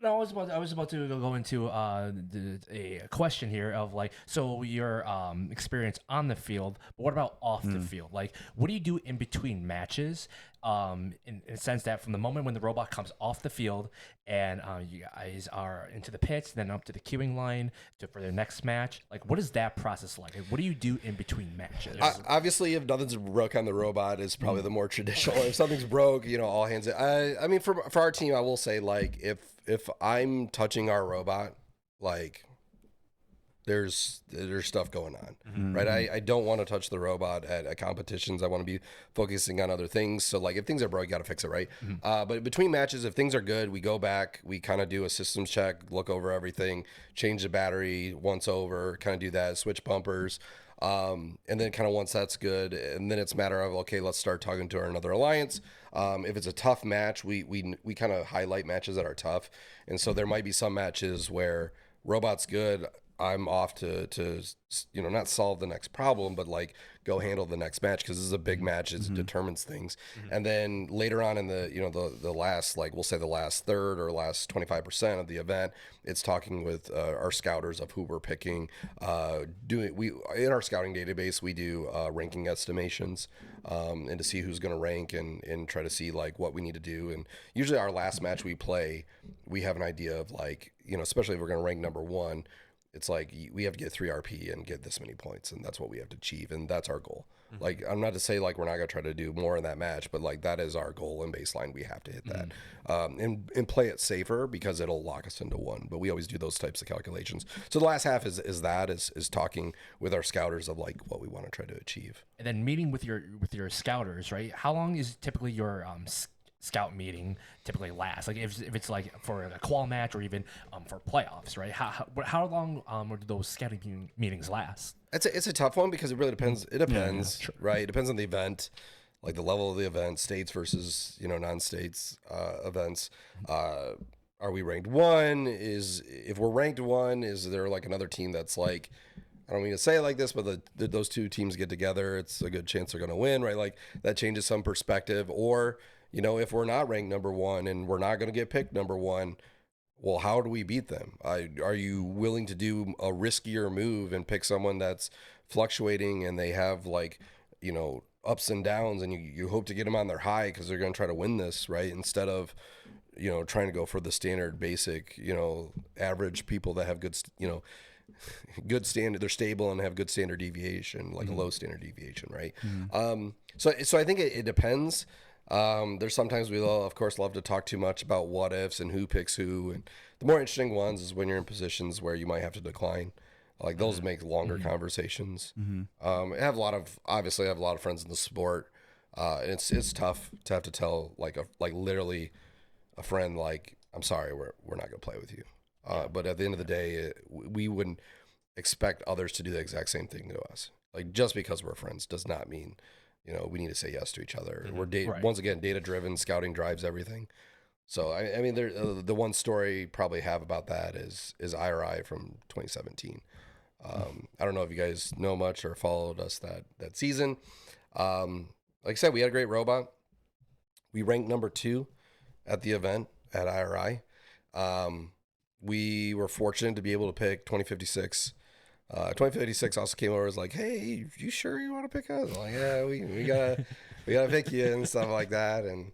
No, I was about to go into a question here of like, so your experience on the field, but what about off the field? Like, what do you do in between matches? In a sense that from the moment when the robot comes off the field and you guys are into the pits, then up to the queuing line for their next match, like what is that process like? What do you do in between matches? Obviously, if nothing's broke on the robot, is probably the more traditional. If something's broke, all hands. I mean, for our team, I will say like if I'm touching our robot, like there's stuff going on, right? I don't want to touch the robot at competitions. I want to be focusing on other things. So like if things are broke, you got to fix it, right? But between matches, if things are good, we go back, we kind of do a systems check, look over everything, change the battery once over, kind of do that, switch bumpers. And then kind of once that's good, and then it's a matter of, okay, let's start talking to another alliance. If it's a tough match, we kind of highlight matches that are tough. And so there might be some matches where robot's good, I'm off to not solve the next problem, but like go handle the next match, because this is a big match. It determines things. And then later on in the last, like we'll say the last third or last 25% of the event, it's talking with our scouters of who we're picking. In our scouting database, we do ranking estimations and to see who's going to rank and try to see like what we need to do. And usually our last match we play, we have an idea of like, especially if we're going to rank number one, it's like we have to get 3 RP and get this many points, and that's what we have to achieve, and that's our goal. Like, I'm not to say like we're not gonna try to do more in that match, but like that is our goal and baseline. We have to hit that, and play it safer because it'll lock us into one. But we always do those types of calculations. So the last half is talking with our scouters of like what we want to try to achieve, and then meeting with your scouters, right? How long is typically your scout meeting typically last? Like if it's like for a qual match or even for playoffs, right? How long do those scouting meetings last? It's a tough one because it really depends. It depends, right? It depends on the event, like the level of the event, states versus non-states events. Are we ranked 1? If we're ranked 1, is there like another team that's like, I don't mean to say it like this, but those two teams get together, it's a good chance they're going to win, right? Like that changes some perspective. Or if we're not ranked number 1 and we're not going to get picked number 1, well, how do we beat them? Are you willing to do a riskier move and pick someone that's fluctuating and they have like, ups and downs, and you hope to get them on their high because they're going to try to win this, right? Instead of, trying to go for the standard basic, average people that have good, good standard, they're stable and have good standard deviation, like a low standard deviation, right? So I think it depends. There's sometimes we'll of course love to talk too much about what ifs and who picks who, and the more interesting ones is when you're in positions where you might have to decline. Like those make longer conversations. I have a lot of friends in the sport, and it's tough to have to tell like literally a friend like, I'm sorry, we're not gonna play with you. But at the end of the day, we wouldn't expect others to do the exact same thing to us. Like just because we're friends does not mean we need to say yes to each other. We're once again data driven. Scouting drives everything. So I mean, the one story probably have about that is IRI from 2017. I don't know if you guys know much or followed us that season. Like I said, we had a great robot. We ranked number 2 at the event at IRI. We were fortunate to be able to pick 2056. 2056 also came over and was like, hey, you sure you want to pick us? I'm like, yeah, we gotta pick you and stuff like that. And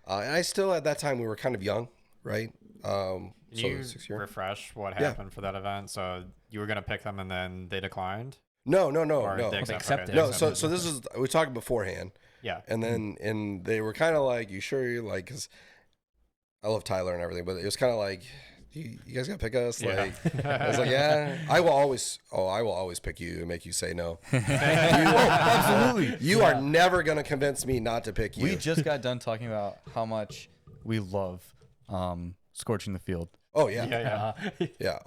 I still, at that time, we were kind of young, right? Can you refresh what happened for that event? So you were going to pick them and then they declined? No. They accepted. No, so this is, we talked beforehand. Yeah. And then, and they were kind of like, you sure you like, because I love Tyler and everything, but it was kind of like, you guys gotta pick us. Like, I was like, yeah, I will always pick you and make you say no. Absolutely. You are never gonna convince me not to pick you. We just got done talking about how much we love scorching the field. Oh yeah.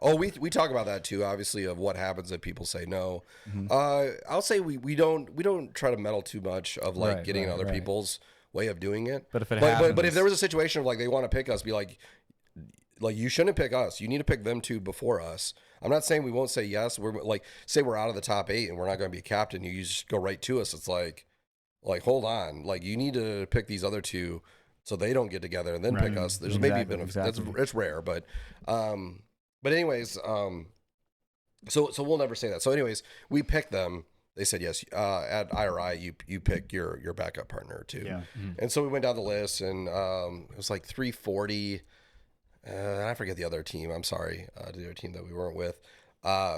Oh, we talk about that too, obviously, of what happens if people say no. I'll say we don't try to meddle too much of like getting in other people's way of doing it. But if it happens, but if there was a situation of like they want to pick us, be like you shouldn't pick us. You need to pick them 2 before us. I'm not saying we won't say yes. We're like, say we're out of the top 8 and we're not going to be a captain. You just go right to us. It's like hold on. Like you need to pick these other 2 so they don't get together and then pick us. There's maybe been it's rare, but anyways, so we'll never say that. So anyways, we picked them. They said yes. At IRI, you pick your backup partner too. Yeah. And so we went down the list, and it was like 340. I forget the other team. I'm sorry, the other team that we weren't with.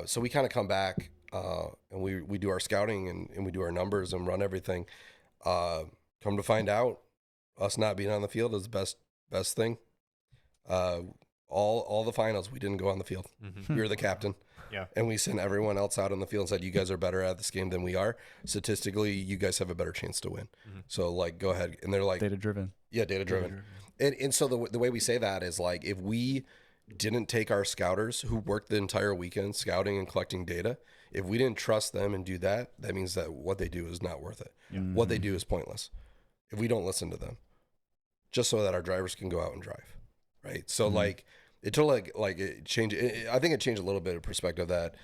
So we kind of come back and we do our scouting and we do our numbers and run everything. Come to find out, us not being on the field is the best thing. All the finals we didn't go on the field. We were the captain. Yeah. and we sent everyone else out on the field and said, you guys are better at this game than we are. Statistically, you guys have a better chance to win. So like, go ahead. And they're like, Data driven. yeah, data driven. And so the way we say that is like, if we didn't take our scouters who worked the entire weekend scouting and collecting data, if we didn't trust them and do that, that means that what they do is not worth it. What they do is pointless if we don't listen to them, just so that our drivers can go out and drive, right? So like it totally like it changed. I think it changed a little bit of perspective that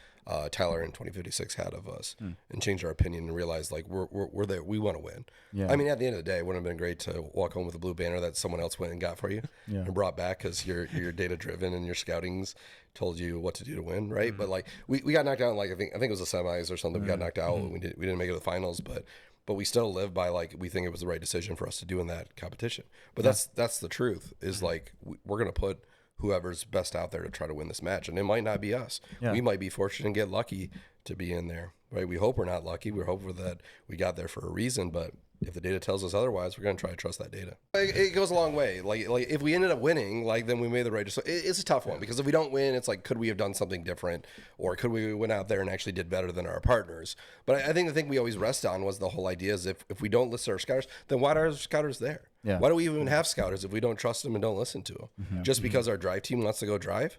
Tyler in 2056 had of us, and changed our opinion and realized like we're there. We want to win. Yeah. I mean, at the end of the day, it would have been great to walk home with a blue banner that someone else went and got for you and brought back because you're data driven and your scoutings told you what to do to win, right? But like we got knocked out. Like I think it was the semis or something. We got knocked out. We didn't make it to the finals, but we still live by like we think it was the right decision for us to do in that competition. But that's the truth. Is like we're gonna put whoever's best out there to try to win this match, and it might not be us. We might be fortunate and get lucky to be in there, right? We hope we're not lucky. We're hopeful that we got there for a reason, but if the data tells us otherwise, we're going to try to trust that data. It goes a long way. Like if we ended up winning, like then we made the right decision. It's a tough one because if we don't win, it's like, could we have done something different, or could we went out there and actually did better than our partners? But I think the thing we always rest on was the whole idea is if we don't listen to our scouters, then why are our scouters there? Yeah. Why do we even have scouters if we don't trust them and don't listen to them? Just because our drive team wants to go drive?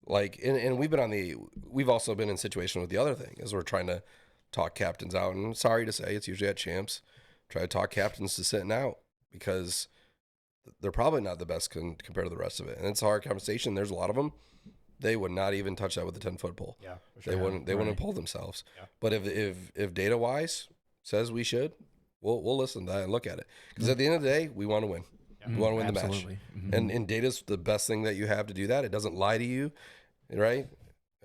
Like, and we've also been in situation with the other thing is we're trying to talk captains out, and sorry to say, it's usually at champs. Try to talk captains to sitting out because they're probably not the best compared to the rest of it. And it's a hard conversation. There's a lot of them. They would not even touch that with a 10-foot pole. Yeah, for They sure. wouldn't pull themselves. Yeah. But if data wise says we should, we'll listen to that and look at it. Because at the end of the day, we want to win. We want to win the match. Absolutely. And data's the best thing that you have to do that. It doesn't lie to you, right?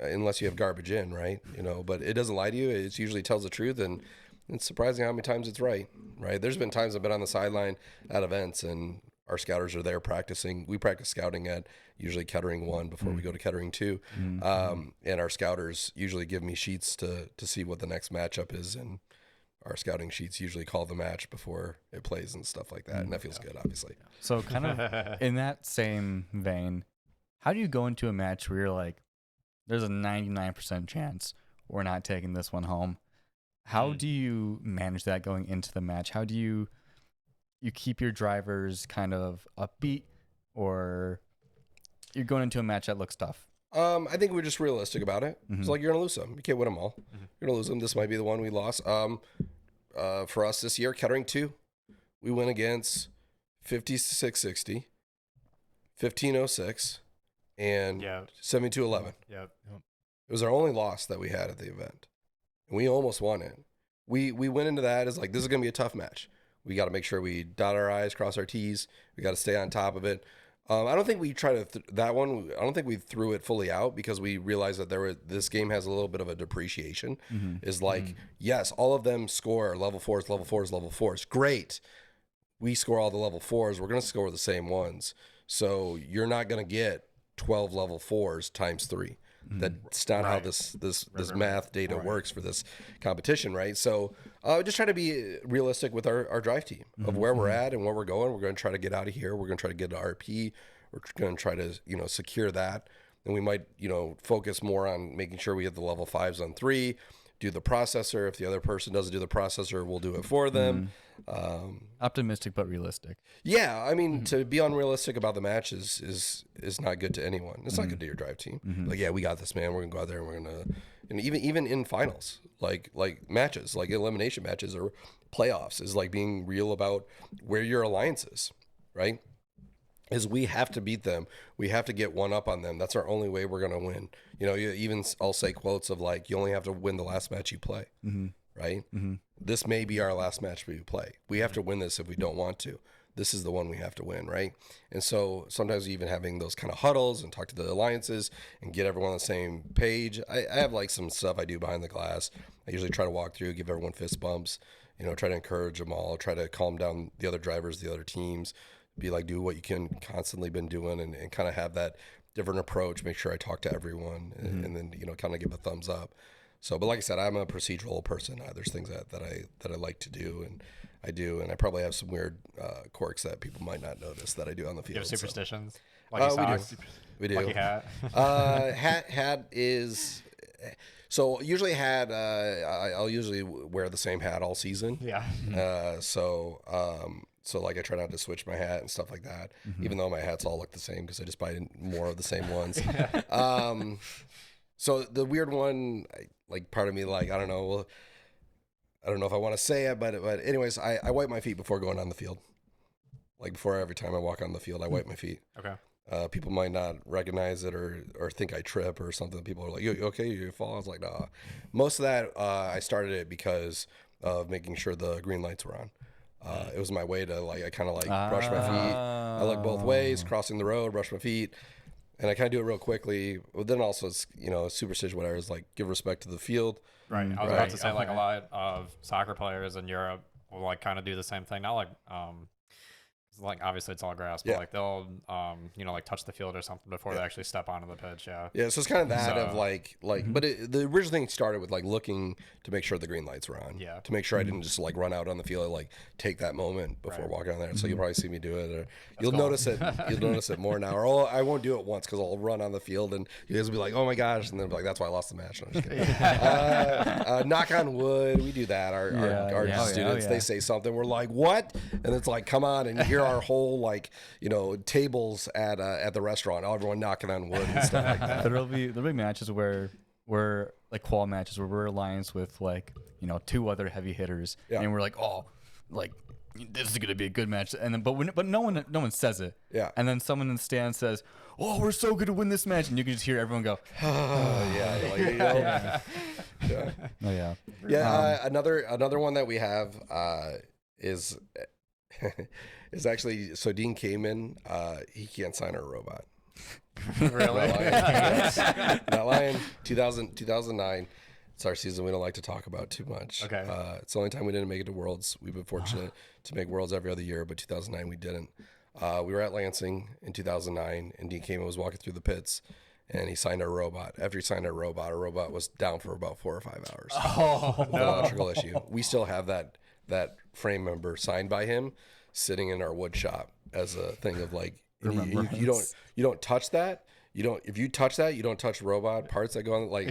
Unless you have garbage in, right? But it doesn't lie to you. It usually tells the truth, and it's surprising how many times it's right? There's been times I've been on the sideline at events and our scouters are there practicing. We practice scouting at usually Kettering 1 before we go to Kettering 2. And our scouters usually give me sheets to see what the next matchup is. And our scouting sheets usually call the match before it plays and stuff like that. And that feels good, obviously. So kind of in that same vein, how do you go into a match where you're like, there's a 99% chance we're not taking this one home? How do you manage that going into the match? How do you keep your drivers kind of upbeat, or you're going into a match that looks tough? I think we're just realistic about it. It's like you're going to lose some. You can't win them all. You're going to lose them. This might be the one we lost. For us this year, Kettering 2, we went against 5660, 1506, and 7211. Yep. It was our only loss that we had at the event. And we almost won it. We went into that as like, this is going to be a tough match. We got to make sure we dot our I's, cross our T's. We got to stay on top of it. I don't think we tried to that one. I don't think we threw it fully out because we realized that this game has a little bit of a depreciation. Is like, yes, all of them score level 4s, level 4s, level 4s. Great. We score all the level 4s. We're going to score the same ones. So you're not going to get 12 level 4s times 3. That's not how this math data works for this competition, right? So just try to be realistic with our drive team of where we're at and where we're going. We're going to try to get out of here. We're going to try to get to RP. We're going to try to secure that, and we might focus more on making sure we have the level 5s on 3. Do the processor. If the other person doesn't do the processor, we'll do it for them. Optimistic but realistic. Yeah, I mean, to be unrealistic about the match is not good to anyone. It's not good to your drive team. Like, yeah, we got this, man. We're gonna go out there and we're gonna, and even in finals, like matches, like elimination matches or playoffs, is like being real about where your alliance is, right? Is we have to beat them. We have to get one up on them. That's our only way we're gonna win. I'll say quotes of like, you only have to win the last match you play, right? This may be our last match we play. We have to win this if we don't want to. This is the one we have to win, right? And so sometimes even having those kind of huddles and talk to the alliances and get everyone on the same page. I have like some stuff I do behind the glass. I usually try to walk through, give everyone fist bumps, try to encourage them all, try to calm down the other drivers, the other teams, be like, do what you can constantly been doing and kind of have that different approach, make sure I talk to everyone and then, kind of give a thumbs up. So, but like I said, I'm a procedural person. There's things that I like to do, and I do, and I probably have some weird quirks that people might not notice that I do on the field. You have superstitions? We do. Lucky hat? Hat is So usually I'll usually wear the same hat all season. Yeah. So like I try not to switch my hat and stuff like that, even though my hats all look the same because I just buy more of the same ones. So the weird one, like part of me, like, I don't know. Well, I don't know if I want to say it, but anyways, I wipe my feet before going on the field. Like before every time I walk on the field, I wipe my feet. Okay. People might not recognize it or think I trip or something. People are like, you okay? You fall? I was like, nah. Most of that, I started it because of making sure the green lights were on. It was my way to I kind of brush my feet. I look both ways, crossing the road, brush my feet. And I kind of do it real quickly. But then also, it's, superstition, whatever, is like give respect to the field. Right. I was about to say, like, a lot of soccer players in Europe will like kind of do the same thing. Not like obviously it's all grass, but like they'll like touch the field or something before they actually step onto the pitch. Yeah. Yeah. So it's kind of that of but the original thing started with like looking to make sure the green lights were on. Yeah. To make sure I didn't just like run out on the field and like take that moment before walking on there. So you'll probably see me do it, or you'll notice it. You'll notice it more now. Or I won't do it once because I'll run on the field and you guys will be like, oh my gosh, and then be like, that's why I lost the match. No, I'm just kidding. Knock on wood. We do that. Our students they say something. We're like, what? And it's like, come on, and you hear our whole tables at the restaurant, everyone knocking on wood and stuff like that. There'll be matches where we're like qual matches where we're alliance with two other heavy hitters, and we're like, oh, like this is gonna be a good match, and then but no one says it, and then someone in the stand says, oh, we're so good to win this match, and you can just hear everyone go, Another one that we have is actually, so Dean Kamen, he can't sign our robot. Really? Not lying. 2009. It's our season we don't like to talk about too much. Okay. It's the only time we didn't make it to Worlds. We've been fortunate to make Worlds every other year, but 2009 we didn't. We were at Lansing in 2009, and Dean Kamen was walking through the pits, and he signed our robot. After he signed our robot was down for about 4 or 5 hours. Oh, no. An electrical issue. We still have that frame member signed by him sitting in our wood shop as a thing of like, you don't touch that. If you touch that, you don't touch robot parts that go on. Like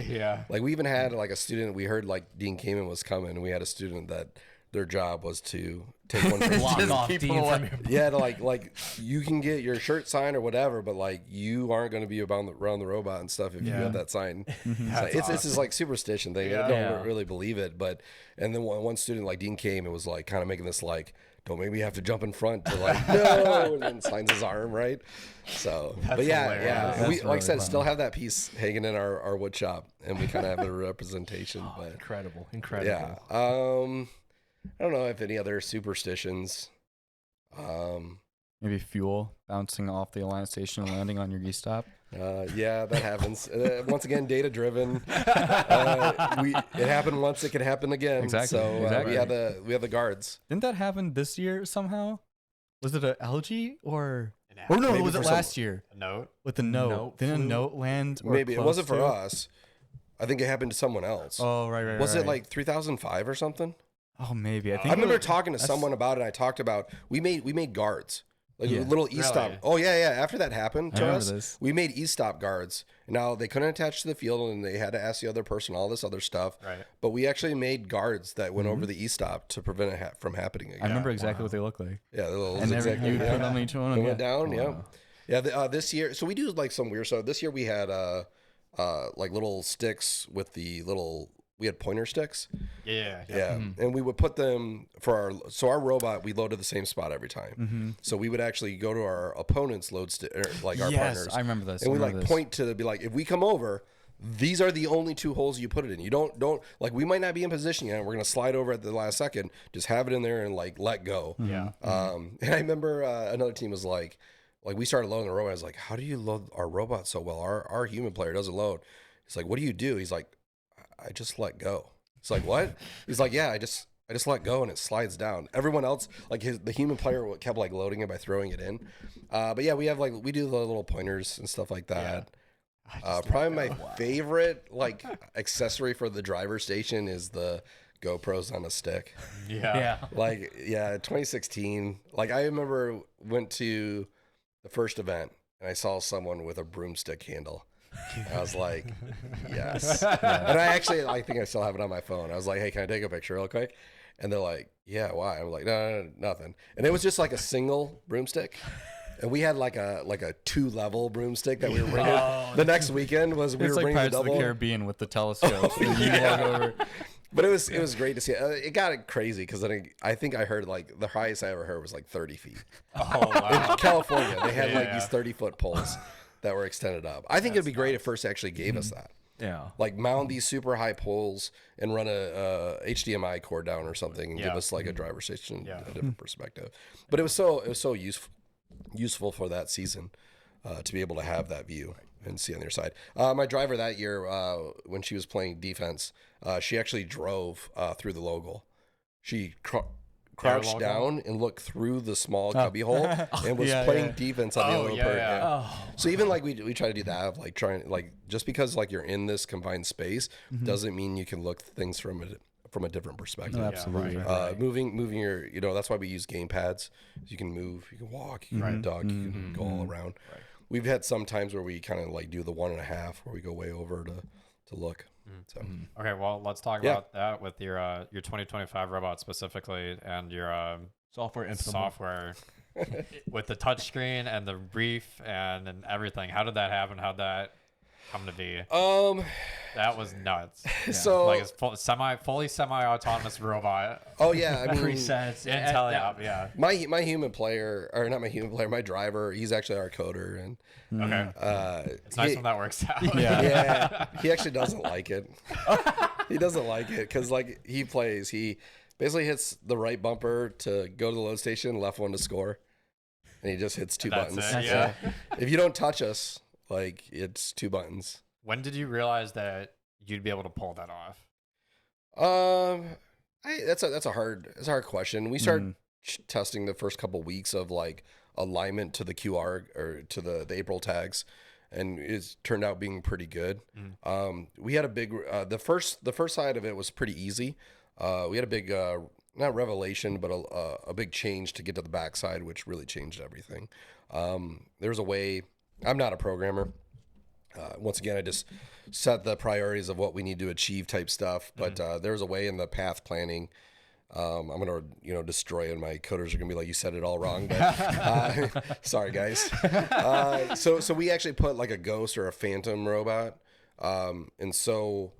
we even had like a student, we heard like Dean Kamen was coming, and we had a student that their job was to take one for block off Dean from him. Yeah, to like you can get your shirt signed or whatever, but like you aren't going to be around the robot and stuff if you have that sign. It's this like superstition thing. I don't really believe it, but and then one student like Dean came and was like kind of making this like, don't make me have to jump in front to like no, and then signs his arm, right? So, but and we like I said, still have that piece hanging in our wood shop, and we kind of have a representation. But incredible. Yeah. I don't know if any other superstitions. Maybe fuel bouncing off the Alliance station and landing on your e-stop. Yeah, that happens. Once again, data driven. It happened once; it can happen again. Exactly. So exactly. we have the guards. Didn't that happen this year somehow? Was it an algae or? Or no, was it last year? A note with the note. Didn't a note land? Or maybe it wasn't for to? us. I think it happened to someone else. Oh right. Was it like 3005 or something? Oh maybe. I remember talking to someone about it. I talked about we made guards. Like little e-stop. Really? Oh yeah. After that happened to us, this. we made e-stop guards. Now they couldn't attach to the field, and they had to ask the other person all this other stuff. Right. But we actually made guards that went over the e-stop to prevent it from happening again. I remember exactly what they look like. Yeah, the little And zigzag. you put on each one. They went down. Yeah. This year, so we do like some weird stuff. This year we had like little sticks with we had pointer sticks. Yeah. And we would put them for our robot, we loaded the same spot every time. So we would actually go to our opponent's load our partners. I remember this. And we point to be like, if we come over, these are the only 2 holes you put it in. You don't like, we might not be in position yet. We're going to slide over at the last second. Just have it in there and like let go. Yeah. And I remember another team was like we started loading the robot. I was like, how do you load our robot so well? Our human player doesn't load. He's like, what do you do? He's like, I just let go. It's like, what? He's like, yeah, I just let go and it slides down. Everyone else, like the human player kept like loading it by throwing it in. But yeah, we do the little pointers and stuff like that. Probably my favorite like accessory for the driver station is the GoPros on a stick. Yeah. 2016. Like I remember went to the first event and I saw someone with a broomstick handle. I was like, yes. And I think I still have it on my phone. I was like, hey, can I take a picture real quick? And they're like, yeah, why? I'm like, no, nothing. And it was just like a single broomstick. And we had like a 2-level broomstick that we were bringing. The next weekend we It's were like bringing Pirates the of the double. Caribbean with the telescope. And you walk over. But it was great to see. It got crazy because I think I heard like the highest I ever heard was like 30 feet. Oh wow. In California, they had like Yeah. these 30-foot poles that were extended up. I think it'd be great if First actually gave us that. Yeah. Like mount these super high poles and run a HDMI cord down or something and give Yeah. us like a driver's station, Yeah. a different perspective. But it was so useful for that season to be able to have that view and see on their side. My driver that year, when she was playing defense, she actually drove through the logo. She crouched logo? down and looked through the small cubby hole and was playing defense on the other part. yeah. So even like we try to do that of like trying like just because like you're in this confined space doesn't mean you can look things from a different perspective. Absolutely. Moving your that's why we use game pads. You can move, you can walk, you can duck, you can go all around. Right. We've had some times where we kind of like do the 1.5 where we go way over to look. So Okay, well, let's talk Yeah. about that with your 2025 robot specifically and your Software implement. software with the touchscreen and the reef and everything. How did that happen? How'd that come to be? That was nuts. so Like it's fully semi-autonomous robot. oh yeah, I mean presets. Intel, yeah. my human player or not my human player, my driver, he's actually our coder and Okay. It's nice when that works out. yeah, he actually doesn't like it. He doesn't like it because like he basically hits the right bumper to go to the load station, left one to score, and he just hits 2 That's buttons. it, yeah. If you don't touch us, like it's 2 buttons. When did you realize that you'd be able to pull that off? That's a hard question. We started testing the first couple weeks of like alignment to the QR or to the April tags, and it's turned out being pretty good. We had a big the first side of it was pretty easy. We had a big not revelation, but a big change to get to the backside, which really changed everything. There's a way. I'm not a programmer. Once again, I just set the priorities of what we need to achieve type stuff. But there's a way in the path planning. I'm gonna, destroy it. And my coders are gonna be like, "You said it all wrong." But sorry, guys. So we actually put like a ghost or a phantom robot, and so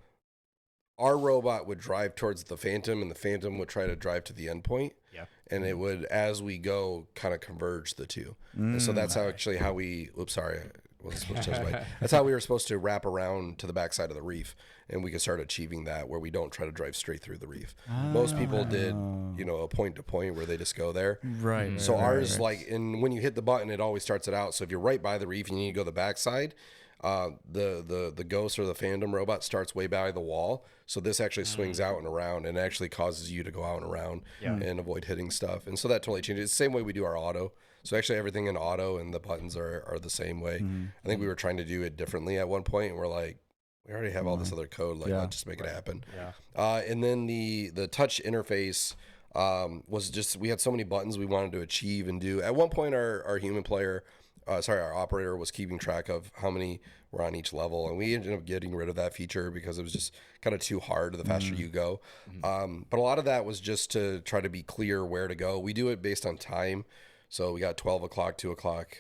our robot would drive towards the phantom, and the phantom would try to drive to the endpoint. Yeah. And it would, as we go, kind of converge the two. And so that's how we. Oops, sorry. Wasn't supposed to touch my. That's how we were supposed to wrap around to the backside of the reef, and we could start achieving that where we don't try to drive straight through the reef. Most people did, a point to point where they just go there. Right. So ours, like, and when you hit the button, it always starts it out. So if you're right by the reef and you need to go the backside, the ghost or the phantom robot starts way by the wall. So this actually swings out and around and actually causes you to go out and around and avoid hitting stuff. And so that totally changes. It's the same way we do our auto. So actually everything in auto and the buttons are the same way. I think we were trying to do it differently at one point, and we're like, we already have all this other code. Like, let's just make it happen. Yeah. And then the touch interface was just, we had so many buttons we wanted to achieve and do. At one point, our human player, our operator was keeping track of how many were on each level, and we ended up getting rid of that feature because it was just kind of too hard the faster you go. But a lot of that was just to try to be clear where to go. We do it based on time. So we got 12 o'clock, 2 o'clock,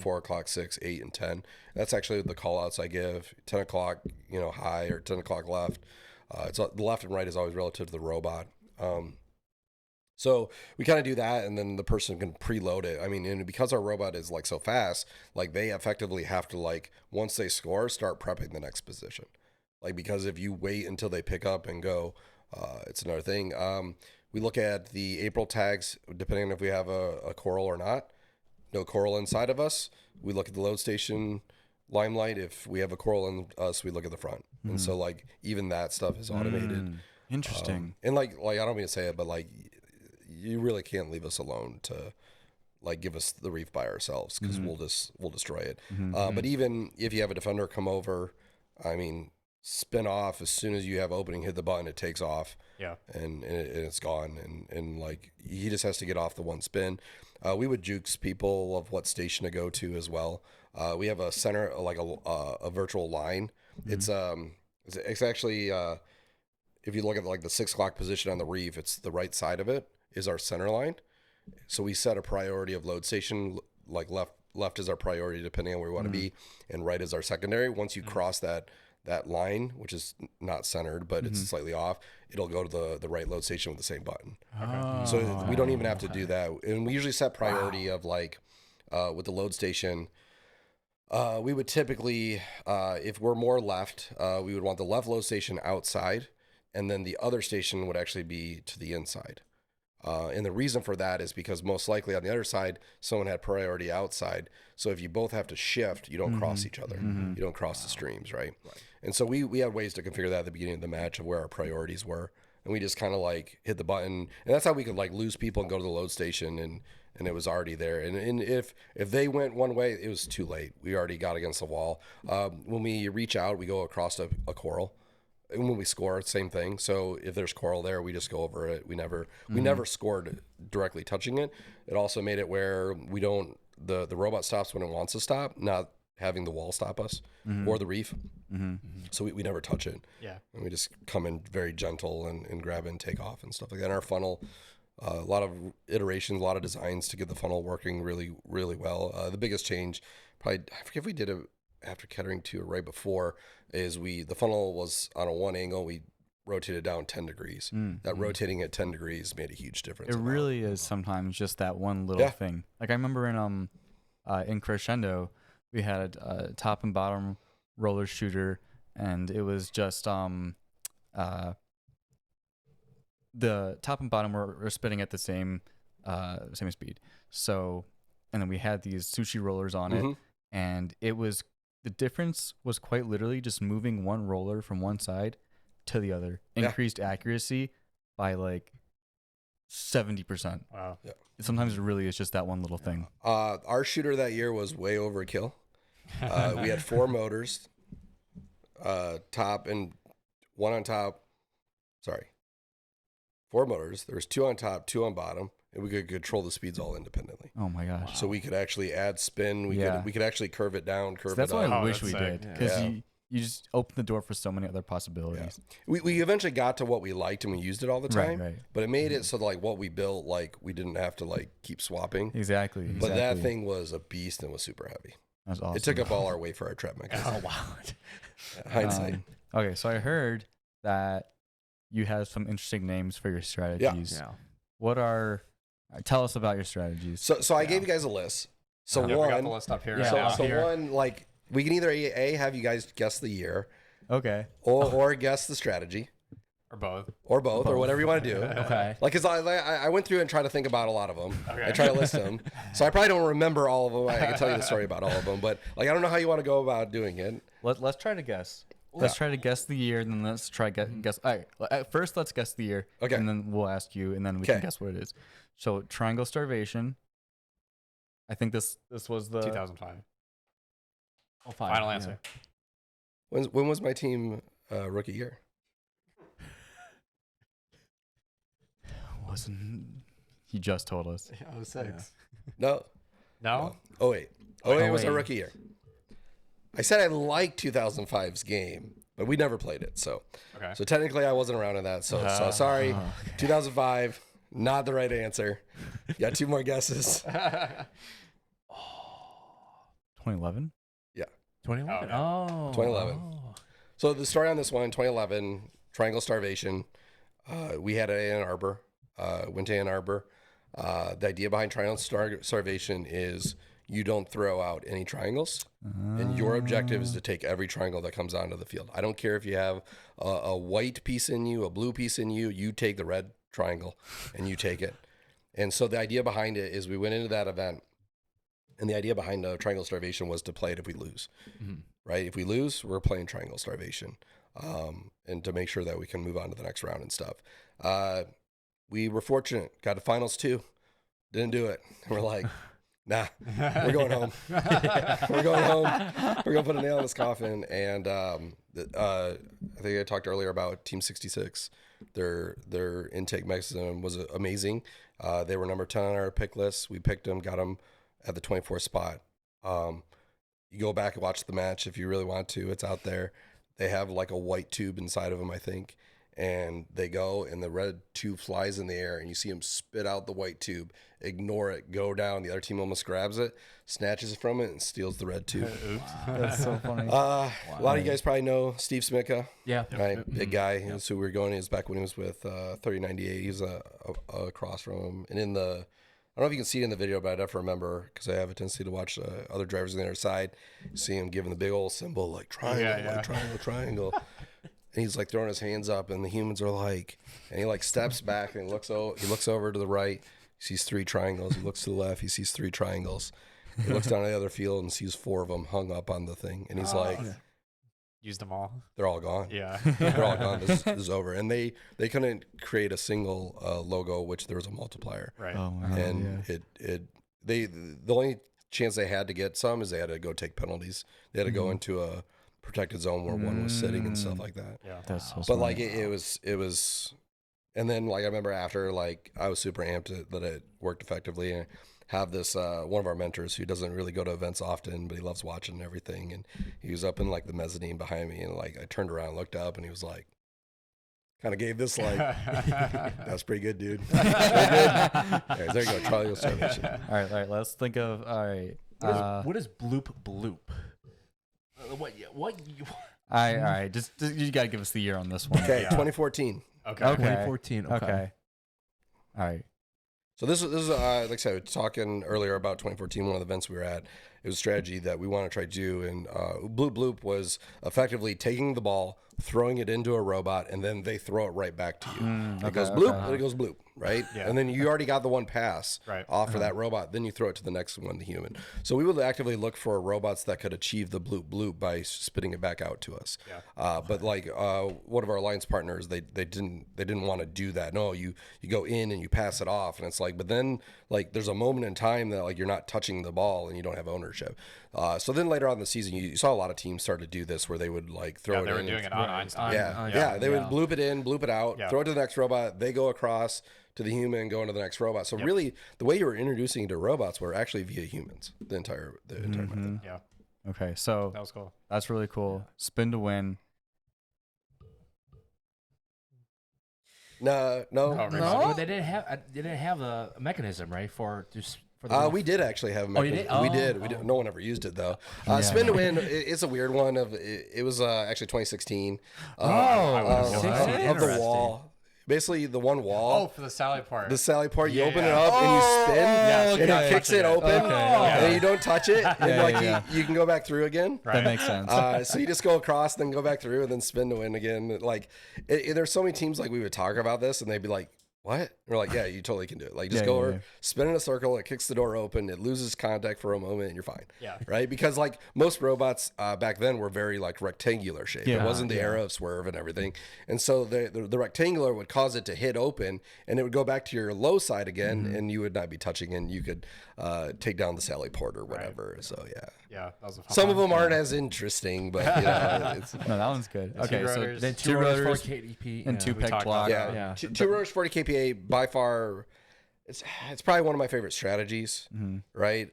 4 o'clock, 6, 8, and 10. That's actually the call outs I give. 10 o'clock, high, or 10 o'clock left. It's the left and right is always relative to the robot. So we kind of do that, and then the person can preload it. I mean, and because our robot is like so fast, like they effectively have to, like, once they score, start prepping the next position. Like, because if you wait until they pick up and go, it's another thing. We look at the April tags, depending on if we have a coral or not. No coral inside of us. We look at the load station limelight. If we have a coral in us, we look at the front. And so, like, even that stuff is automated. Interesting. And like I don't mean to say it, but like, you really can't leave us alone to like give us the reef by ourselves, because we'll destroy it. But even if you have a defender come over, I mean, spin off as soon as you have opening, hit the button, it takes off. Yeah. And it's gone. And like, he just has to get off the one spin. We would jukes people of what station to go to as well. We have a center, like a virtual line. It's actually if you look at like the 6 o'clock position on the reef, it's the right side of it is our center line. So we set a priority of load station, like left is our priority depending on where we want to be, and right is our secondary. Once you cross that line, which is not centered, but it's slightly off, it'll go to the right load station with the same button. So we don't even have to do that. And we usually set priority of like with the load station. We would typically, if we're more left, we would want the left load station outside, and then the other station would actually be to the inside. And the reason for that is because most likely on the other side, someone had priority outside. So if you both have to shift, you don't cross each other. You don't cross the streams, right? And so we had ways to configure that at the beginning of the match of where our priorities were. And we just kind of like hit the button. And that's how we could like lose people and go to the load station and it was already there. And if they went one way, it was too late. We already got against the wall. When we reach out, we go across a coral. And when we score, same thing. So if there's coral there, we just go over it. We never scored directly touching it. It also made it where we don't the robot stops when it wants to stop, not having the wall stop us or the reef. So we never touch it. Yeah. And we just come in very gentle and grab it and take off and stuff like that. And our funnel, a lot of iterations, a lot of designs to get the funnel working really, really well. The biggest change, probably, I forget if we did it after Kettering 2 or right before, is the funnel was on a one angle. We rotated down 10 degrees. That rotating at 10 degrees made a huge difference. It really is sometimes just that one little thing. Like I remember in Crescendo, we had a top and bottom roller shooter, and it was just the top and bottom were spinning at the same speed. So, and then we had these sushi rollers on it, and the difference was quite literally just moving one roller from one side to the other. Increased accuracy by like 70%. Wow. Yeah. Sometimes it really is just that one little thing. Our shooter that year was way overkill. We had 4 motors, top and one on top. Sorry. 4 motors. There was 2 on top, 2 on bottom, and we could control the speeds all independently. Oh my gosh! So we could actually add spin. We could actually curve it down, curve That's it up. what I wish that's we sick. did, because you just open the door for so many other possibilities. We eventually got to what we liked and we used it all the time. Right. But it made it so like what we built, like we didn't have to like keep swapping. Exactly. But that thing was a beast and was super heavy. That's awesome. It took up all our weight for our trap mechanism. Oh wow. Hindsight. Okay, so I heard that you have some interesting names for your strategies. Yeah. What are? Tell us about your strategies. So I gave you guys a list. So We got the one, list up here. Yeah. right now. so one, like we can either have you guys guess the year, Okay. or guess the strategy, Or both. or both, or whatever you want to do. Okay. Like, cause I went through and tried to think about a lot of them. Okay. I tried to list them. So I probably don't remember all of them. I can tell you the story about all of them, but like I don't know how you want to go about doing it. Let's try to guess. Let's try to guess the year, and then let's try guess. All right. At first, let's guess the year. Okay. And then we'll ask you, and then we can guess what it is. So, Triangle Starvation. I think this was the 2005. Oh, fine. Final answer. When was my team rookie year? Wasn't. He just told us. Yeah, 06. No. No? Oh wait. Oh wait, was our 08. rookie year. I said I liked 2005's game, but we never played it. So Okay. so technically I wasn't around in that. So sorry. 2005, not the right answer. You got 2 more guesses. 2011. 2011. Oh, Oh. 2011. So the story on this one, 2011, Triangle Starvation. We had it in Ann Arbor. Went to Ann Arbor. The idea behind Triangle Starvation is you don't throw out any triangles, and your objective is to take every triangle that comes onto the field. I don't care if you have a white piece in you, a blue piece in you. You take the red triangle, and you take it. And so the idea behind it is we went into that event, and the idea behind Triangle Starvation was to play it if we lose. Right? If we lose, we're playing Triangle Starvation, and to make sure that we can move on to the next round and stuff. We were fortunate, got to finals 2, didn't do it. We're like, nah, we're going home. We're going home. We're going to put a nail in this coffin. And I think I talked earlier about Team 66. Their intake mechanism was amazing. They were number 10 on our pick list. We picked them, got them at the 24th spot. You go back and watch the match if you really want to. It's out there. They have like a white tube inside of them, I think. And they go, and the red tube flies in the air, and you see them spit out the white tube, ignore it, go down. The other team almost grabs it, snatches it from it, and steals the red tube. That's so funny. A lot of you guys probably know Steve Smicka. Yeah. Right, big guy. That's who we were going. He was back when he was with 3098. He was across from him. And in the, I don't know if you can see it in the video, but I definitely remember, because I have a tendency to watch other drivers on the other side, see him giving the big old symbol, like triangle, like triangle, triangle. And he's like throwing his hands up, and the humans are like, and he like steps back and he looks over to the right, he sees 3 triangles. He looks to the left, he sees 3 triangles. He looks down at the other field and sees 4 of them hung up on the thing, and he's like, Used them all. they're all gone. Yeah. They're all gone. This is over. And they couldn't create a single logo, which there was a multiplier. Right. Oh, wow. And the only chance they had to get some is they had to go take penalties. They had to go into a protected zone where one was sitting and stuff like that. Yeah. That's so But smart. like it was, and then like I remember after, like I was super amped that it worked effectively. And have this one of our mentors who doesn't really go to events often, but he loves watching and everything. And he was up in like the mezzanine behind me, and like I turned around, looked up, and he was like, kind of gave this like, that's pretty good, dude. There you go, Charlie. All all right. Let's think of What is bloop bloop? What? all right. Just you gotta give us the year on this one. Okay, 2014. Okay. 2014. Okay. All right. So this is like I said, we were talking earlier about 2014, one of the events we were at. It was a strategy that we want to try to do, and bloop bloop was effectively taking the ball, throwing it into a robot, and then they throw it right back to you. It goes bloop, and it goes bloop, right? Yeah. And then you already got the one pass Right. off for that robot. Then you throw it to the next one, the human. So we would actively look for robots that could achieve the bloop bloop by spitting it back out to us. Yeah. But like one of our alliance partners, they didn't want to do that. No, you go in and you pass it off, and it's like, but then like there's a moment in time that like you're not touching the ball and you don't have ownership. So then later on in the season, you saw a lot of teams start to do this where they would like throw Yeah, it they in. were doing it on Einstein. They would bloop it in, bloop it out, Yeah. throw it to the next robot. They go across to the human, go into the next robot. So really, the way you were introducing to robots were actually via humans. The entire method. Yeah. Okay. So That was cool. that's really cool. Spin to win. No. No, they didn't have a mechanism, right? For the We did actually have a Oh, you mechanism. did? We did. No one ever used it though. Spin to win. It's a weird one. It was actually 2016. Oh, of the interesting. wall. Basically, the one wall. Oh, for the Sally part. The Sally part, you Yeah, open it yeah. up and you spin, and okay. it kicks it open, and you don't touch it, and Yeah, like yeah. You can go back through again. That makes sense. So you just go across, then go back through, and then spin to win again. Like, there's so many teams like we would talk about this, and they'd be like, "What?" And we're like, "Yeah, you totally can do it. Like, just Yeah, go yeah, over, yeah. spin in a circle, it kicks the door open, it loses contact for a moment, and you're fine." Yeah. Right? Because like most robots back then were very like rectangular shape. Yeah, It wasn't the era of swerve and everything, and so the rectangular would cause it to hit open, and it would go back to your low side again, and you would not be touching, and you could take down the Sally port or whatever. So yeah. Yeah. That was a fun Some of one. them aren't as interesting, but you know, it's, No, that one's good. Okay, so rotors. Then two two rotors rotors, 4 KDP, and two we peg talked block. about yeah, Yeah. two rotors 40 kPa by far. It's probably one of my favorite strategies, right?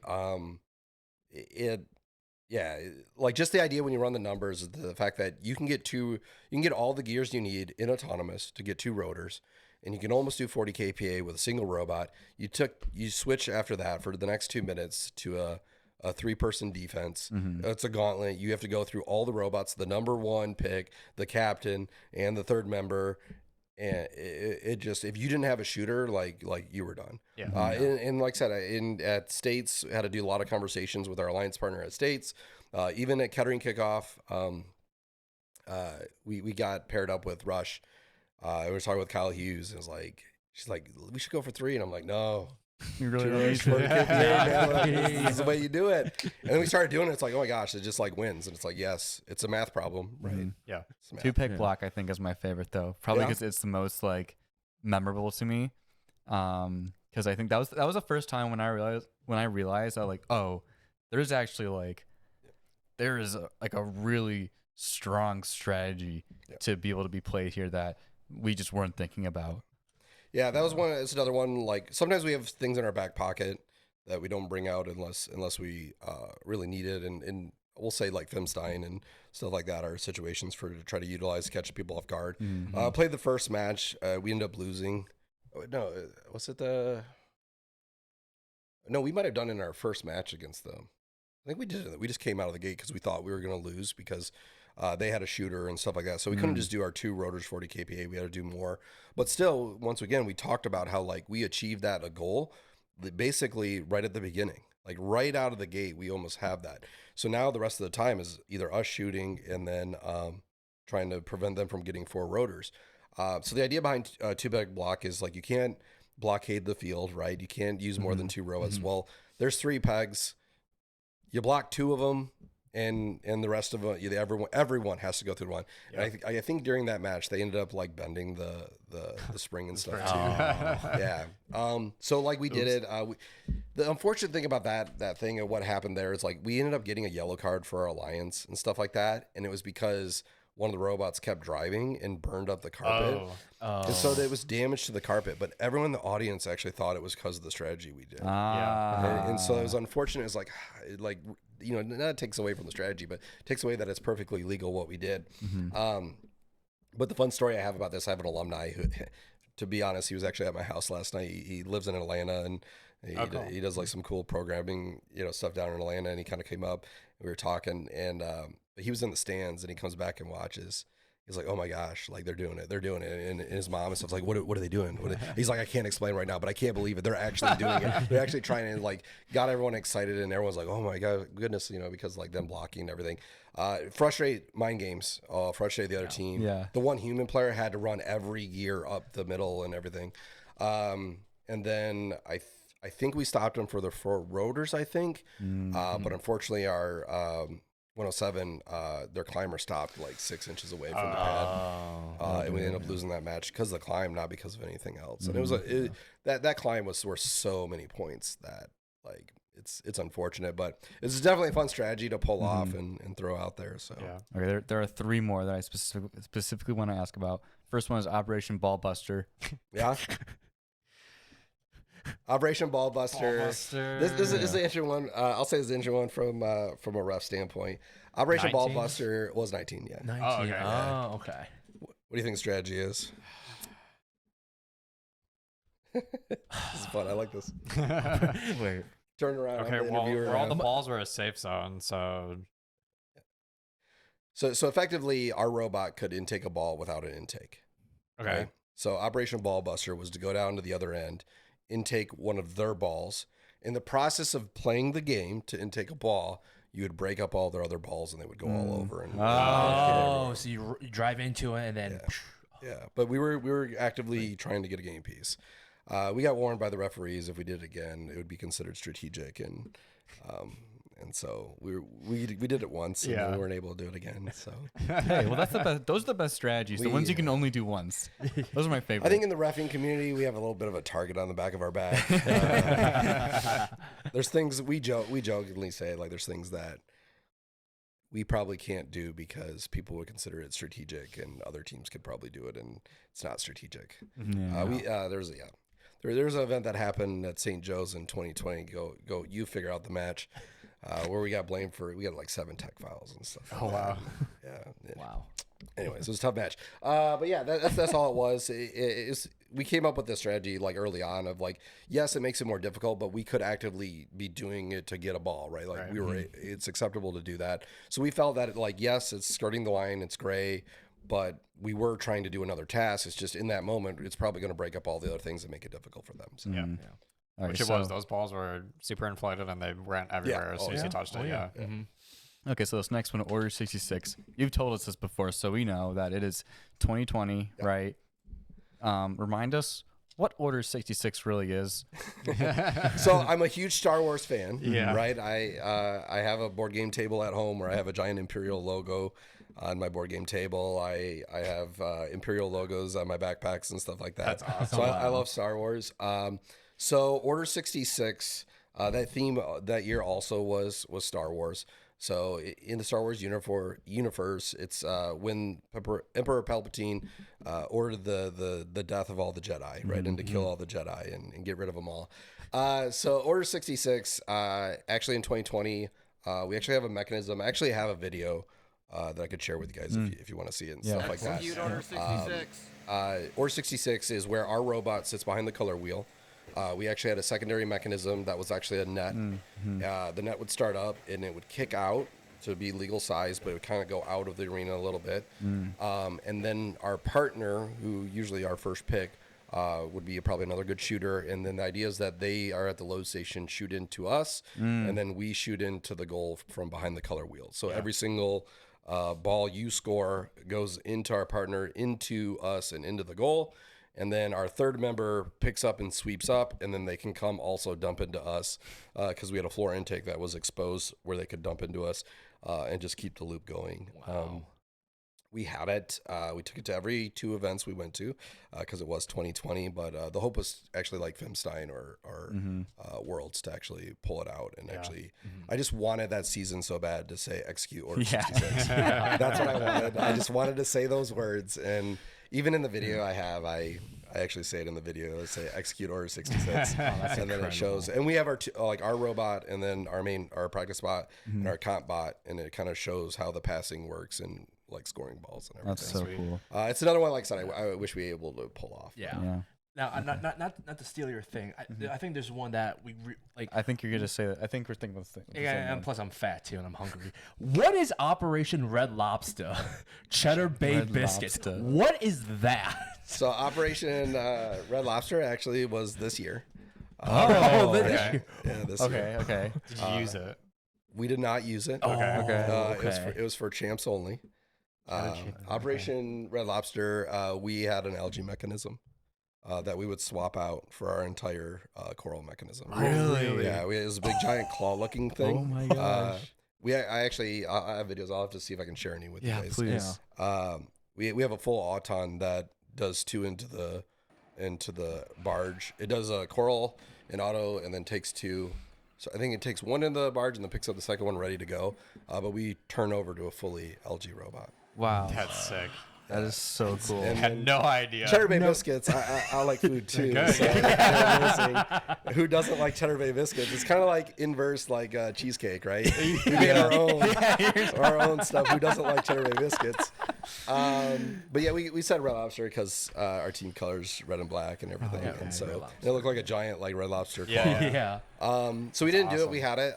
Like just the idea when you run the numbers, the fact that you can get all the gears you need in autonomous to get 2 rotors, and you can almost do 40 kPa with a single robot. You switch after that for the next 2 minutes to a 3-person defense. It's a gauntlet. You have to go through all the robots, the number 1 pick, the captain, and the 3rd member. And it just, if you didn't have a shooter, like you were done. Yeah. And like I said, at States, had to do a lot of conversations with our alliance partner at States. Even at Kettering Kickoff, we got paired up with Rush. We were talking with Kyle Hughes, and she's like, we should go for 3, and I'm like, no. You really need to. This is the way you do it. And then we started doing it. It's like, oh my gosh, it just like wins. And it's like, yes, it's a math problem, right? Yeah. It's math. Two peg block, I think, is my favorite though. Probably Yeah. because it's the most like memorable to me. Because I think that was the first time when I realized that like, oh, there's actually like there is a really strong strategy to be able to be played here that we just weren't thinking about. Yeah, that was one. It's another one. Like sometimes we have things in our back pocket that we don't bring out unless we really need it. And we'll say like Femstein and stuff like that are situations for to try to utilize, catch people off guard. Played the first match. We ended up losing. No, was it No, we might have done it in our first match against them. I think we did. We just came out of the gate because we thought we were going to lose because they had a shooter and stuff like that. So we couldn't just do our 2 rotors 40 kPa. We had to do more. But still, once again, we talked about how like we achieved that a goal basically right at the beginning. Like right out of the gate, we almost have that. So now the rest of the time is either us shooting and then trying to prevent them from getting 4 rotors. So the idea behind 2-peg block is like you can't blockade the field, right? You can't use more than 2 rows. Well, there's 3 pegs. You block 2 of them, and the rest of them, everyone has to go through one. And I think during that match they ended up like bending the spring and stuff too. Yeah. So like we did it. The unfortunate thing about that thing and what happened there is like we ended up getting a yellow card for our alliance and stuff like that, and it was because one of the robots kept driving and burned up the carpet. And so there was damage to the carpet, but everyone in the audience actually thought it was because of the strategy we did. And so it was unfortunate. It's like, you know, that takes away from the strategy, but it takes away that it's perfectly legal what we did. But the fun story I have about this, I have an alumni who, to be honest, he was actually at my house last night. He lives in Atlanta, and he does like some cool programming, you know, stuff down in Atlanta. And he kind of came up, and we were talking, and he was in the stands, and he comes back and watches. He's like, oh my gosh, like they're doing it. And his mom and stuff's like, what are they doing? He's like, I can't explain right now, but I can't believe it. They're actually doing it. They're actually trying to like, got everyone excited, and everyone's like, oh my God, goodness, you know, because like them blocking and everything. Frustrate mind games, frustrate the other team. Yeah. The one human player had to run every gear up the middle and everything. And then I think we stopped them for the 4 rotors, I think. But unfortunately our 107, their climber stopped like 6 inches away from the pad, and we ended up losing that match because of the climb, not because of anything else. And it was that climb was worth so many points that like it's unfortunate, but it's definitely a fun strategy to pull off and throw out there. So okay, there are 3 more that I specifically want to ask about. First one is Operation Ballbuster. Yeah. Operation Ballbuster. This is the interesting one. I'll say it's the interesting one from a rough standpoint. Operation 19? Ballbuster was 19. Yeah. 19. Oh, okay. Oh, okay. What do you think the strategy is? This is fun. I like this. Wait. Turn around. Okay, I'm the well, interviewer. all the balls were a safe zone, so So effectively, our robot could intake a ball without an intake. okay. Right? So Operation Ballbuster was to go down to the other end, intake one of their balls. In the process of playing the game to intake a ball, you would break up all their other balls, and they would go all over. And So you drive into it and then. yeah. But we were actively trying to get a game piece. We got warned by the referees if we did it again, it would be considered strategic, and so we did it once, and then we weren't able to do it again. So Hey, well, that's the best. Those are the best strategies. The ones you can only do once. Those are my favorite. I think in the reffing community, we have a little bit of a target on the back of our back. There's things we jokingly say, like there's things that we probably can't do because people would consider it strategic, and other teams could probably do it, and it's not strategic. There's an event that happened at St. Joe's in 2020. Go, you figure out the match. Where we got blamed for, we got like 7 tech files and stuff. Oh, wow. Yeah. Wow. Anyways, it was a tough match. But yeah, that's all it was. We came up with this strategy like early on of like, yes, it makes it more difficult, but we could actively be doing it to get a ball, right? Like it's acceptable to do that. So we felt that like, yes, it's skirting the line, it's gray, but we were trying to do another task. It's just in that moment, it's probably going to break up all the other things and make it difficult for them. So. Yeah. All right, Which it was. Those balls were super inflated, and they ran everywhere as soon as you touched it. Yeah. Okay, so this next one, Order 66. You've told us this before, so we know that it is 2020, right? Remind us what Order 66 really is. So I'm a huge Star Wars fan, Yeah. right? I have a board game table at home where I have a giant Imperial logo on my board game table. I have Imperial logos on my backpacks and stuff like that. That's awesome. So I love Star Wars. So Order 66, that theme that year also was Star Wars. So in the Star Wars universe, it's when Emperor Palpatine ordered the death of all the Jedi, right, and to kill all the Jedi and get rid of them all. So Order 66, actually in 2020, We actually have a mechanism. I actually have a video that I could share with you guys if you want to see it and stuff like that. Execute Order 66. Order 66 is where our robot sits behind the color wheel. We actually had a secondary mechanism that was actually a net. The net would start up and it would kick out to be legal size, but it would kind of go out of the arena a little bit. And then our partner, who usually our first pick, would be probably another good shooter. And then the idea is that they are at the load station, shoot into us, and then we shoot into the goal from behind the color wheel. So every single ball you score goes into our partner, into us, and into the goal. And then our third member picks up and sweeps up, and then they can come also dump into us because we had a floor intake that was exposed where they could dump into us and just keep the loop going. We had it. We took it to every 2 events we went to because it was 2020. But the hope was actually like Femstein or Worlds to actually pull it out. And actually, I just wanted that season so bad to say execute Order 66. That's what I wanted. I just wanted to say those words. And even in the video I actually say it in the video. I say execute Order 66. And then it shows. And we have our our robot and then our practice bot and our comp bot. And it kind of shows how the passing works and like scoring balls and everything. That's so cool. It's another one, like I said, I wish we were able to pull off. Yeah. Now, not to steal your thing. I think there's one that we like. I think you're gonna say that. I think we're thinking of the thing. Yeah, and plus I'm fat too, and I'm hungry. What is Operation Red Lobster? Cheddar Bay Red Biscuits. Lobster. What is that? So Operation Red Lobster actually was this year. Okay. Yeah, this year. Okay. Did you use it? We did not use it. Okay. It was for champs only. Operation Red Lobster, we had an algae mechanism that we would swap out for our entire coral mechanism. Really? Yeah, it was a big giant claw-looking thing. Oh my gosh. I have videos. I'll have to see if I can share any with you guys. Please. We have a full auton that does 2 into the barge. It does a coral, an auto, and then takes 2. So I think it takes 1 in the barge and then picks up the second one ready to go. But we turn over to a fully algae robot. Wow. That's sick. That is so cool. And I had no idea. Cheddar Bay biscuits. I like food too. So, who doesn't like Cheddar Bay biscuits? It's kind of like inverse, like cheesecake, right? We made our own stuff. Who doesn't like Cheddar Bay biscuits? But yeah, we said Red Lobster because our team colors red and black and everything, and so it looked like a giant like Red Lobster claw. Yeah. So we didn't do it. We had it.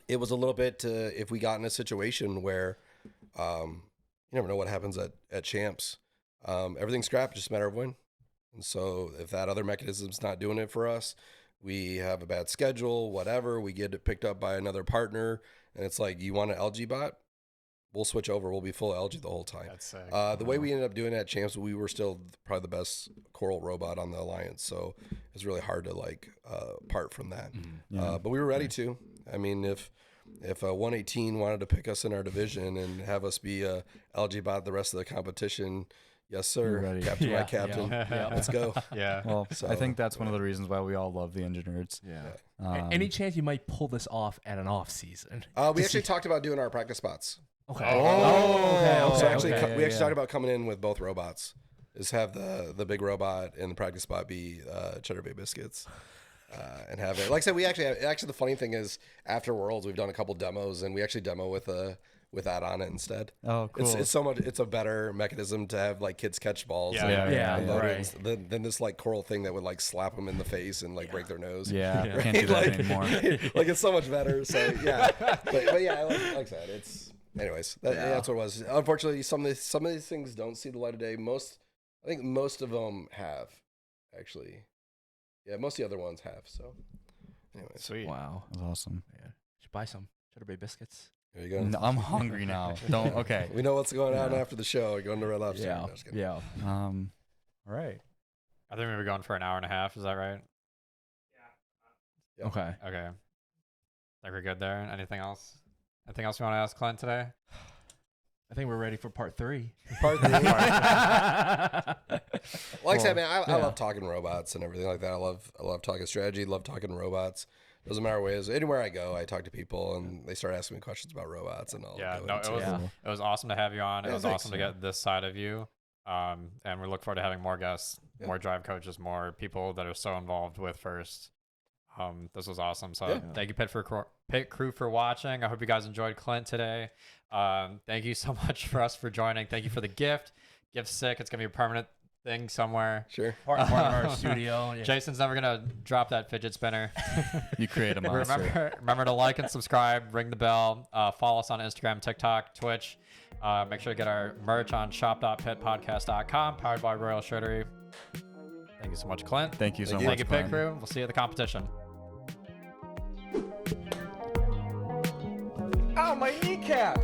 It was a little bit if we got in a situation where. You never know what happens at champs. Everything's scrapped, just a matter of when. And so if that other mechanism's not doing it for us, we have a bad schedule, whatever, we get it picked up by another partner, and it's like, you want an algae bot? We'll switch over. We'll be full algae the whole time. That's sick. The way we ended up doing it at champs, we were still probably the best coral robot on the alliance, so it's really hard to part from that. But we were ready to. I mean, if 118 wanted to pick us in our division and have us be a algae bot the rest of the competition, yes sir, captain, my captain, let's go. Yeah. Well, I think that's one of the reasons why we all love the engineers. Yeah. Any chance you might pull this off at an off season? We actually talked about doing our practice spots. Okay. So actually, we actually talked about coming in with both robots. Is have the big robot and the practice spot be Cheddar Bay biscuits. And have it. Like I said, we actually the funny thing is after Worlds we've done a couple demos and we actually demo with that on it instead. Oh, cool. It's a better mechanism to have like kids catch balls. Than this like coral thing that would like slap them in the face and like break their nose. Yeah, can't do that anymore. Like it's so much better. So yeah, but yeah, like I said, it's anyways. That's what it was. Unfortunately, some of these things don't see the light of day. I think most of them have actually. Yeah, most of the other ones have. So, anyway, Sweet. Wow, That's awesome. Yeah. Should buy some Cheddar Bay biscuits. there you go. No, I'm hungry now. Okay. We know what's going on after the show. We're going to Red Lobster. Yeah. No, just kidding. All right. I think we were going for an hour and a half. Is that right? Yeah. Okay. Okay. Think we're good there. Anything else? Anything else you want to ask Clint today? I think we're ready for part 3. Part 3. Like I said, man, I love talking robots and everything like that. I love talking strategy. Love talking robots. Doesn't matter where it is. Anywhere I go, I talk to people and they start asking me questions about robots and all. It was awesome to have you on. It was thanks. awesome to get this side of you. And we look forward to having more guests, more drive coaches, more people that are so involved with First. This was awesome. So thank you, Pit Crew, for watching. I hope you guys enjoyed Clint today. Thank you so much for joining. Thank you for the gift. Gift's sick. It's gonna be a permanent thing somewhere. Sure. Part of our studio. Yeah. Jason's never gonna drop that fidget spinner. You create a monster. Remember to like and subscribe, ring the bell, follow us on Instagram, TikTok, Twitch. Make sure to get our merch on shop.pitpodcast.com, powered by Royal Shirtery. Thank you so much, Clint. Thank you so much. Thank you, Pit Clint. Crew. We'll see you at the competition. Ow, my kneecap!